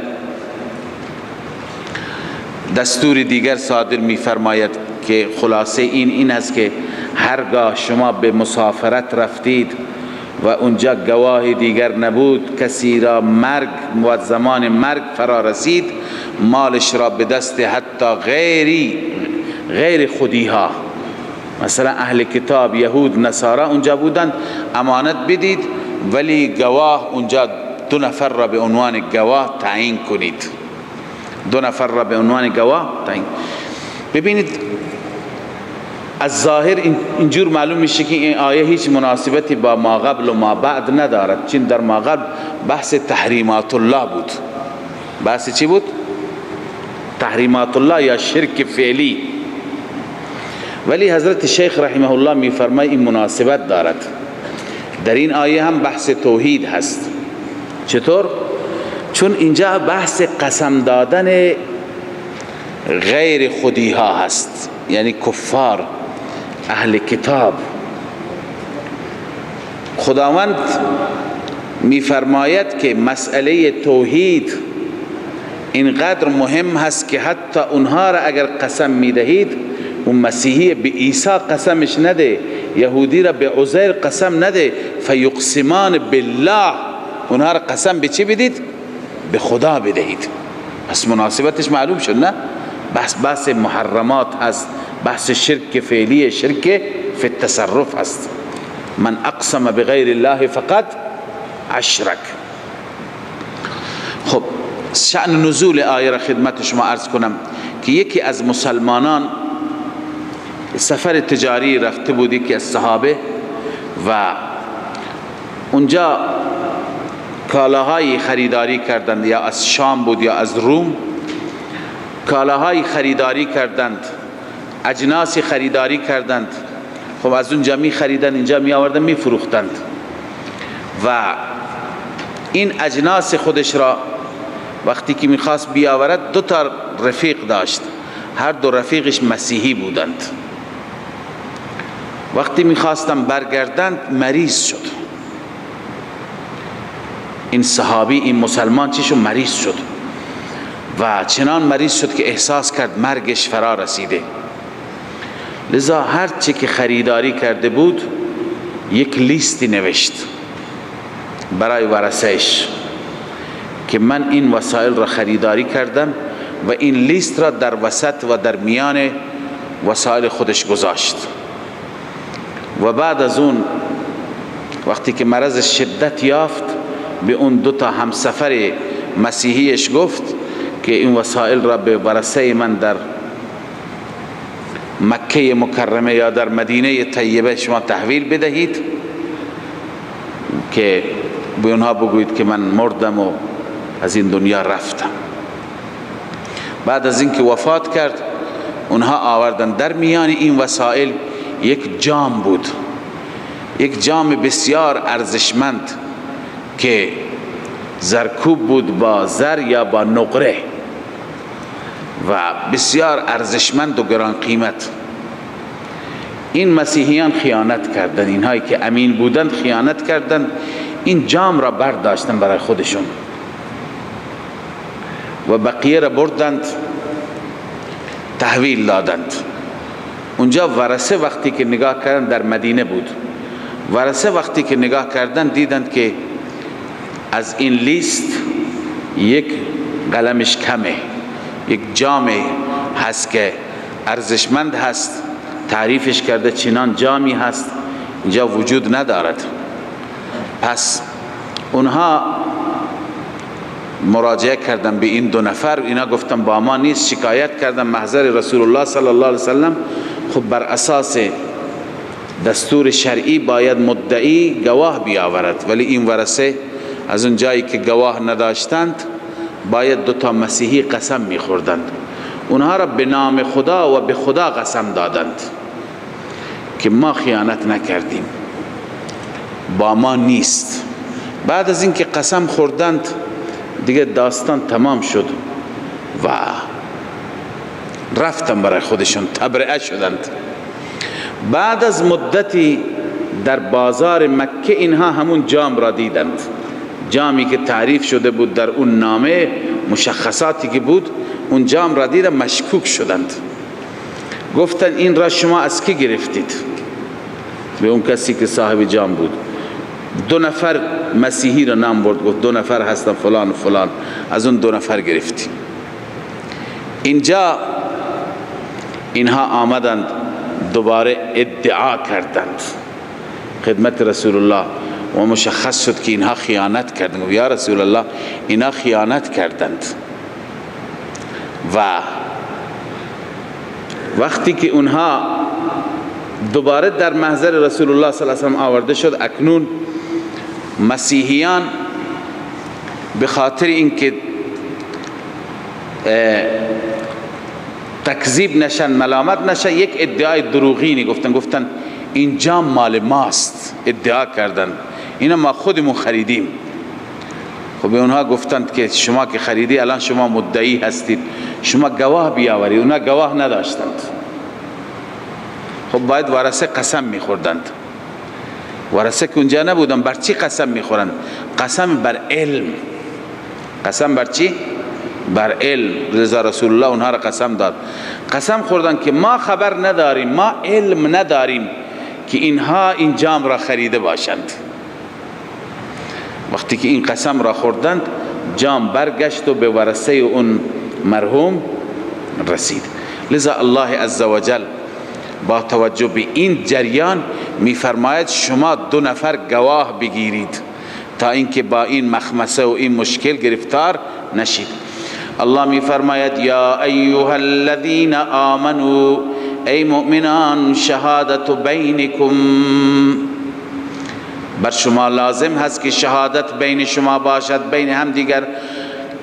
دستور دیگر صادر می فرماید که خلاصه این است که هرگاه شما به مسافرت رفتید و اونجا گواه دیگر نبود، کسی را مرگ و زمان مرگ فرا رسید، مالش را به دست حتی غیر خودیها، مثلا اهل کتاب یهود نصارا اونجا بودند، امانت بدید، ولی گواه اونجا 2 نفر را به عنوان گواه تعیین کنید. 2 نفر را به عنوان گواه تعیین. ببینید از ظاهر اینجور معلوم میشه که این آیه هیچ مناسبتی با ما قبل و ما بعد ندارد، چون در ما قبل بحث تحریمات الله بود. بحث چی بود؟ تحریمات الله یا شرک فعلی. ولی حضرت شیخ رحمه الله میفرماید این مناسبت دارد. در این آیه هم بحث توحید هست. چطور؟ چون اینجا بحث قسم دادن غیر خودی ها هست، یعنی کفار، اهل کتاب. خداوند میفرماید که مسئله توحید اینقدر مهم هست که حتی اونها را اگر قسم میدهید، اون مسیحی به عیسی قسمش نده، یهودی را به عزیر قسم نده، فیقسمان بالله، اونها را قسم به چی بدید؟ به خدا بدهید. پس مناسبتش معلوم شد نه؟ بحث محرمات هست، بحث شرک فعلی، شرک فی التصرف هست. من اقسم بغیر الله فقط اشرک. خب شأن نزول آیه را خدمت شما عرض کنم که یکی از مسلمانان سفر تجاری رفته بودی که از صحابه و اونجا کالاهای خریداری کردند، یا از شام بود یا از روم، کالاهای خریداری کردند، اجناسی خریداری کردند. خب از اونجا می خریدن اینجا می آوردن می فروختند و این اجناس خودش را وقتی که میخواست بیاورد 2 تا رفیق داشت، هر 2 رفیقش مسیحی بودند. وقتی میخواستن برگردند مریض شد این صحابی، این مسلمان چیشو مریض شد و چنان مریض شد که احساس کرد مرگش فرا رسیده. لذا هر چی که خریداری کرده بود یک لیستی نوشت برای ورثه‌اش که من این وسایل را خریداری کردم و این لیست را در وسط و در میان وسایل خودش گذاشت. و بعد از اون وقتی که مرض شدت یافت به اون 2 تا همسفر مسیحیش گفت که این وسایل را به ورثه من در مکه مکرمه یا در مدینه طیبه شما تحویل بدهید که به اونها بگویید که من مردم و از این دنیا رفتم. بعد از اینکه وفات کرد اونها آوردن در میان این وسایل یک جام بود، یک جام بسیار ارزشمند که زرکوب بود با زر یا با نقره و بسیار ارزشمند و گران قیمت. این مسیحیان خیانت کردند، اینهایی که امین بودند خیانت کردند، این جام را برداشتن برای خودشون و بقیه را بردند تحویل دادند. اونجا ورثه وقتی که نگاه کردن، در مدینه بود، ورثه وقتی که نگاه کردن دیدند که از این لیست یک قلمش کمه، یک جام هست که ارزشمند هست، تعریفش کرده چنان جامی هست اینجا وجود ندارد. پس اونها مراجعه کردن به این 2 نفر، اینا گفتن با ما نیست، شکایت کردن محضر رسول الله صلی الله علیه وسلم. خب بر اساس دستور شرعی باید مدعی گواه بیاورد، ولی این ورثه از اون جایی که گواه نداشتند باید 2 تا مسیحی قسم میخوردند. اونها را به نام خدا و به خدا قسم دادند که ما خیانت نکردیم، با ما نیست. بعد از اینکه قسم خوردند دیگه داستان تمام شد و رفتن برای خودشون، تبرئه شدند. بعد از مدتی در بازار مکه اینها همون جام را دیدند، جامی که تعریف شده بود در اون نامه، مشخصاتی که بود، اون جام را دیدند، مشکوک شدند. گفتن این را شما از کی گرفتید؟ به اون کسی که صاحب جام بود. 2 نفر مسیحی را نام برد، گفت 2 نفر هستن فلان و فلان، از اون 2 نفر گرفتیم. اینجا اینها آمدند دوباره ادعا کردند خدمت رسول الله و مشخص شد که اینها خیانت کردند. یا رسول الله اینها خیانت کردند. و وقتی که اونها دوباره در محضر رسول الله صلی الله علیه و آله آورده شد، اکنون مسیحیان به خاطر اینکه تکذیب نشن، ملامت نشن، یک ادعای دروغینی گفتن این جام مال ماست، ادعا کردن اینا ما خودمون خریدیم. خب به اونها گفتند که شما که خریدی الان شما مدعی هستید، شما گواه بیاورید. اونها گواه نداشتند. خب باید ورثه قسم میخوردند. ورثه که اونجا نبودن، بر چی قسم میخورند؟ قسم بر علم. قسم بر چی؟ بر علم. رضا رسول الله اونها را قسم داد، قسم خوردن که ما خبر نداریم، ما علم نداریم که اینها این جام را خریده باشند. وقتی که این قسم را خوردند، جام برگشت و به ورثه اون مرحوم رسید. لذا الله عزوجل با توجه به این جریان میفرماید شما 2 نفر گواه بگیرید تا اینکه با این مخمسه و این مشکل گرفتار نشید. الله میفرماید یا ایها الذین آمنوا، ای مؤمنان، شهادت بینکم، بر شما لازم هست که شهادت بین شما باشد، بین هم دیگر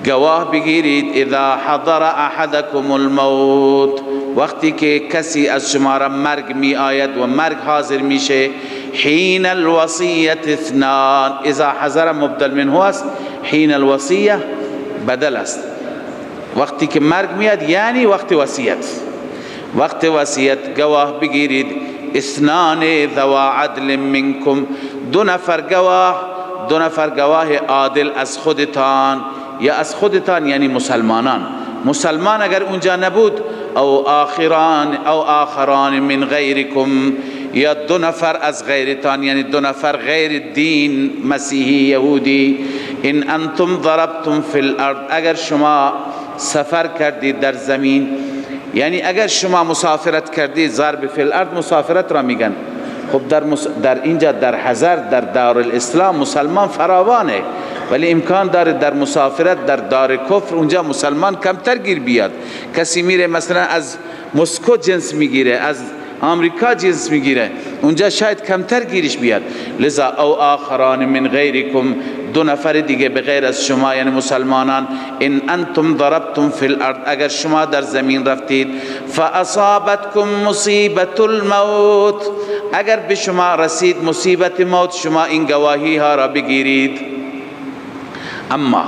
گواه بگیرید اذا حضر احدکم الموت، وقتی که کسی از شما را مرگ می آید و مرگ حاضر میشه. حین الوصیت اثنان، اذا حضر مبدل منه است، حین الوصیه بدل است. وقتی که مرگ میاد یعنی وقت وصیت. وقت وصیت گواه بگیرید اثنان ذوا عدل منکم، دو نفر گواه عادل از خودتان، یا از خودتان یعنی مسلمانان. مسلمان اگر اونجا نبود، او آخران من غیرکم، یا دو نفر از غیرتان یعنی دو نفر غیر دین، مسیحی یهودی. ان انتم ضربتم فی الارض، اگر شما سفر کردید در زمین، یعنی اگر شما مسافرت کردید، ضرب فی الارض مسافرت را میگن. خب در اینجا در حضر در دار الاسلام مسلمان فراوانه، ولی امکان داره در مسافرت در دار کفر اونجا مسلمان کمتر گیر بیاد. کسی میره مثلا از مسکو جنس میگیره، از آمریکا جنس میگیره، اونجا شاید کمتر گیرش بیاد. لذا او آخران من غیرکم، دو نفر دیگه بغیر از شما یعنی مسلمانان. ان انتم ضربتم فی الارض، اگر شما در زمین رفتید، فاصابتکم مصیبت الموت، اگر به شما رسید مصیبت موت، شما این گواهی ها را بگیرید. اما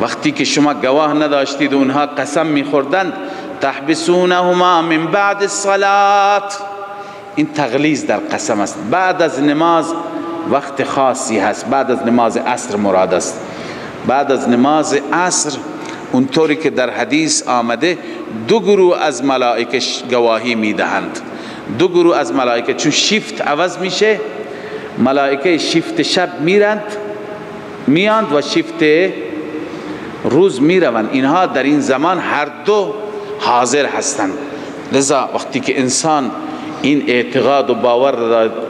وقتی که شما گواه نداشتید و اونها قسم میخوردند، تحبسونهما من بعد الصلاة، این تغلیظ در قسم است. بعد از نماز وقت خاصی هست، بعد از نماز عصر مراد است. بعد از نماز عصر اونطوری که در حدیث آمده، دو گروه از ملائکه گواهی میدهند. دو گروه از ملائکه، چون شیفت عوض میشه، ملائکه شیفت شب میاند و شیفت روز میروند. اینها در این زمان هر دو حاضر هستند. لذا وقتی که انسان این اعتقاد و باور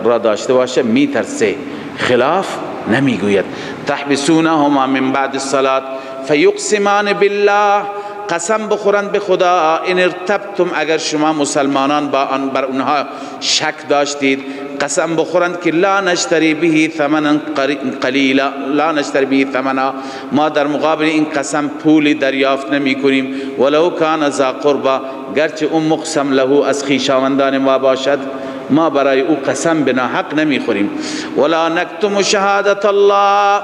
را داشته باشه، میترسه، خلاف نمیگوید. تحبسونهما من بعد الصلاة فیقسمان بالله، قسم بخورند به خدا. ان ارتبتم، اگر شما مسلمانان بر اونها شک داشتید، قسم بخورند که لا نشتری به ثمنا قلیلا، لا نشتری به ثمنا، ما در مقابل این قسم پولی دریافت نمی کنیم. ولو کان ذا قربا، گرچه اون مقسم له از خویشاوندان ما باشد، ما برای او قسم بنا حق نمی خوریم. ولا نکتم شهادت الله،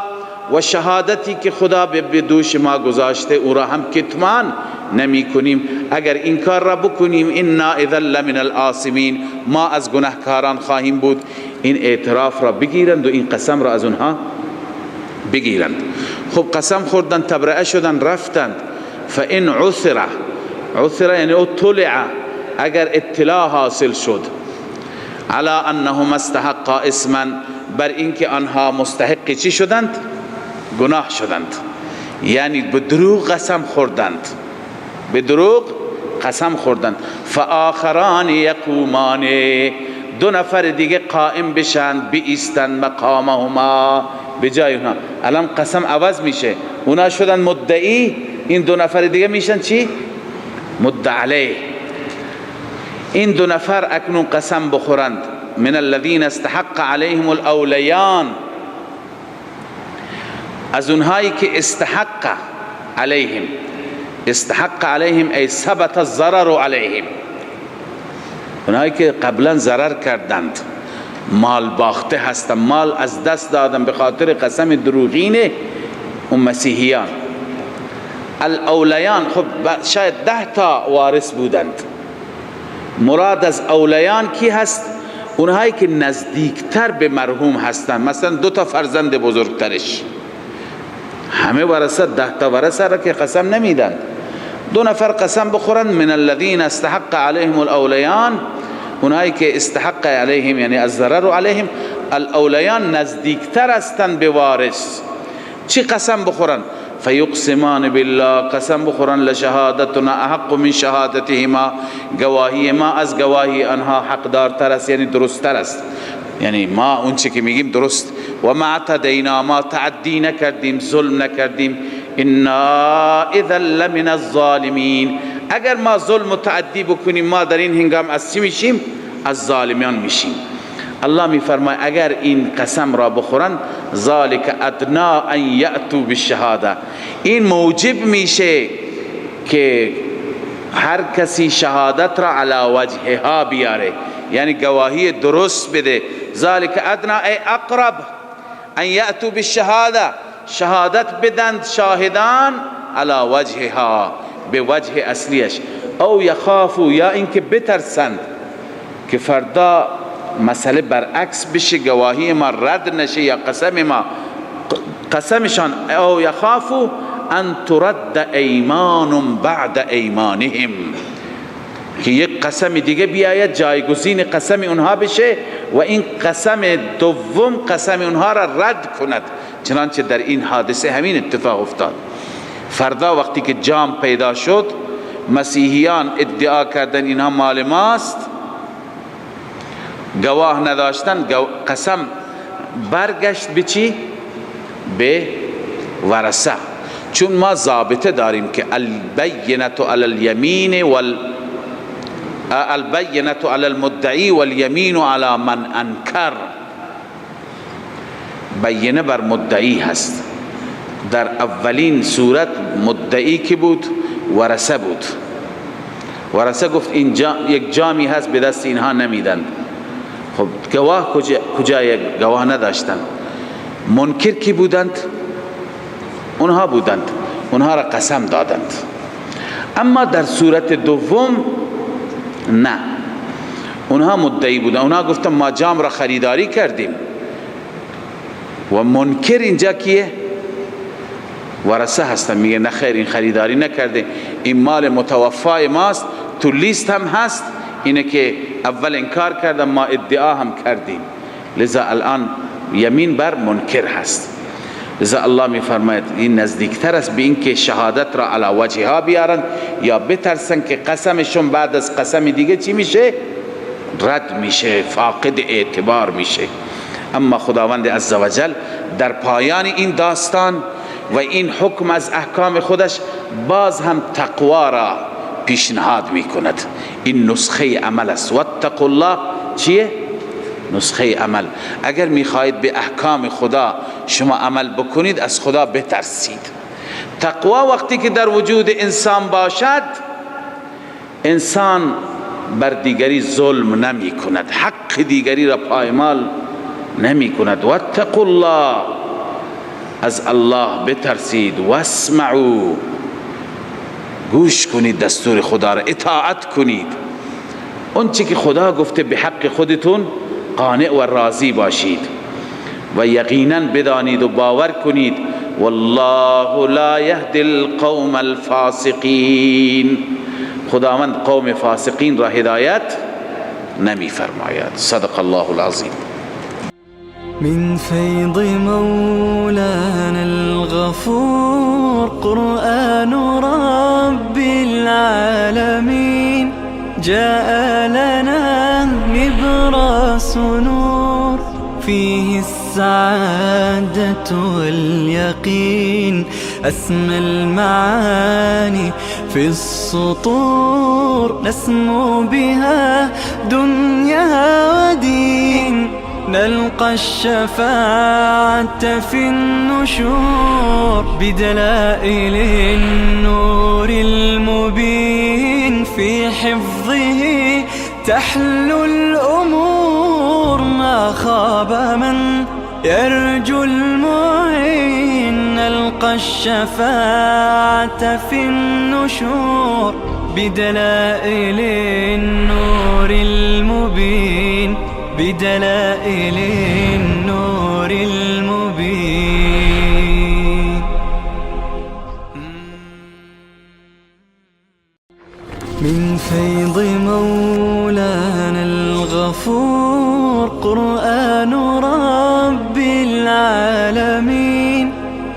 و شهادتی که خدا به دوش ما گذاشته او را هم کتمان نمی کنیم. اگر این کار را بکنیم، انا اذا لمن الآثمین، ما از گناهکاران خواهیم بود. این اعتراف را بگیرند و این قسم را از اونها بگیرند. خب قسم خوردن، تبرئه شدن، رفتند. فان عثر یعنی اطلع، اگر اطلاع حاصل شد، علی انهم استحقا اسما، بر اینکه آنها مستحق چی شدند؟ گناه شدند. یعنی به دروغ قسم خوردند، به دروغ قسم خوردند. فآخران یقومان، دو نفر دیگه قائم بشن، بایستن مقامهما، به جای اونها. الان قسم عوض میشه، اونا شدن مدعی، این دو نفر دیگه میشن چی؟ مدعی علیه. این دو نفر اکنون قسم بخورند. من الذین استحق علیهم الاولیان، از اونهایی که استحق علیهم ای ثبت الضرر علیهم، اونهایی که قبلا ضرر کردند، مال باخته هستند، مال از دست دادن به خاطر قسم دروغین اون مسیحیان. الاولیان، خب شاید 10 تا وارث بودند. مراد از اولیان کی هست؟ اونهایی که نزدیکتر به مرحوم هستند، مثلا 2 تا فرزند بزرگترش. همه ورثه 10 تا ورثه را که قسم نمیدن. 2 نفر قسم بخورند. من الذین استحق علیهم الاولیان، اونایی که استحق علیهم یعنی الضرر علیهم، الاولیان نزدیکتر هستند به وارث. چی قسم بخورن؟ فیقسمان بالله، قسم بخورن لشهادتنا احق من شهادتهما، گواهی ما از گواهی آنها حقدارتر است، یعنی درستتر است. یعنی ما اون چی که میگیم درست. و ما اعتدینا، ما تعدی نکردیم، ظلم نکردیم. انا اذا لمن الظالمین، اگر ما ظلم و تعدی بکنیم، ما در این هنگام از چی میشیم؟ از ظالمیان میشیم. الله میفرماید اگر این قسم را بخورن، ذالک ادنا ان یأتوا بالشهاده. این موجب میشه که هر کسی شهادت را علی وجهها بیاره، یعنی گواهی درست بده. ذالک ادنا ای اقرب ان یأتوا بالشهاده، شهادت بدند شاهدان علی وجهها، به وجه اصلیش. او یخافوا، یا اینکه بترسند که فردا مسئله برعکس بشه، گواهی ما رد نشه یا قسمشان. او یخافوا ان ترد ایمان بعد ایمانهم، که یک قسم دیگه بیاید جایگزین قسم اونها بشه و این قسم دوم قسم اونها را رد کند. چنانچه در این حادثه همین اتفاق افتاد. فردا وقتی که جام پیدا شد، مسیحیان ادعا کردن اینها مال ماست، گواه نداشتن، قسم برگشت به چی؟ به ورثه. چون ما ضابطه داریم که البینة علی الیمین البینة علی المدعی والیمین علی من انکر. بینه بر مدعی هست. در اولین صورت مدعی کی بود؟ ورثه بود. ورثه گفت این یک جامی هست به دست اینها نمیدند. خب گواه کجای گواه نداشتند. منکر کی بودند؟ اونها بودند، اونها را قسم دادند. اما در صورت دوم نه، اونها مدعی بودند. اونها گفتن ما جام را خریداری کردیم. و منکر اینجا کیه؟ ورثه هستن. میگه نه خیر، این خریداری نکرده، این مال متوفای ماست، تو لیست هم هست، اینه که اول انکار کردم، ما ادعا هم کردیم، لذا الان یمین بر منکر هست. لذا الله می فرماید این نزدیکتر است به این که شهادت را علی وجهها بیارن، یا بترسن که قسمشون بعد از قسم دیگه چی میشه؟ رد میشه، فاقد اعتبار میشه. اما خداوند عزوجل در پایان این داستان و این حکم از احکام خودش باز هم تقوا را پیشنهاد میکند. این نسخه عمل است. واتقوا الله چیه؟ نسخه عمل. اگر میخواهید به احکام خدا شما عمل بکنید، از خدا بترسید. تقوا وقتی که در وجود انسان باشد، انسان بر دیگری ظلم نمی کند، حق دیگری را پایمال نمی کند. واتقوا الله، از الله بترسید. واسمعوا، گوش کنید دستور خدا را، اطاعت کنید. اون چی که خدا گفته به حق خودتون قانع و راضی باشید و یقینا بدانید و باور کنید والله لا یهدی القوم الفاسقین، خداوند قوم فاسقین را هدایت نمی فرماید. صدق الله العظیم. من فيض مولانا الغفور قرآن رب العالمين جاء لنا نبراس نور فيه السعادة واليقين أسمى المعاني في السطور نسمو بها دنيا ودين نلقى الشفاعة في النشور بدلائل النور المبين في حفظه تحلو الأمور ما خاب من يرجو المعين نلقى الشفاعة في النشور بدلائل النور المبين بدلائل النور المبين. من فيض مولانا الغفور قرآن رب العالمين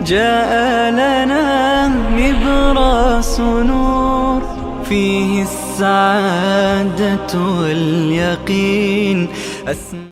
جاء لنا نبراس نور فيه السعادة واليقين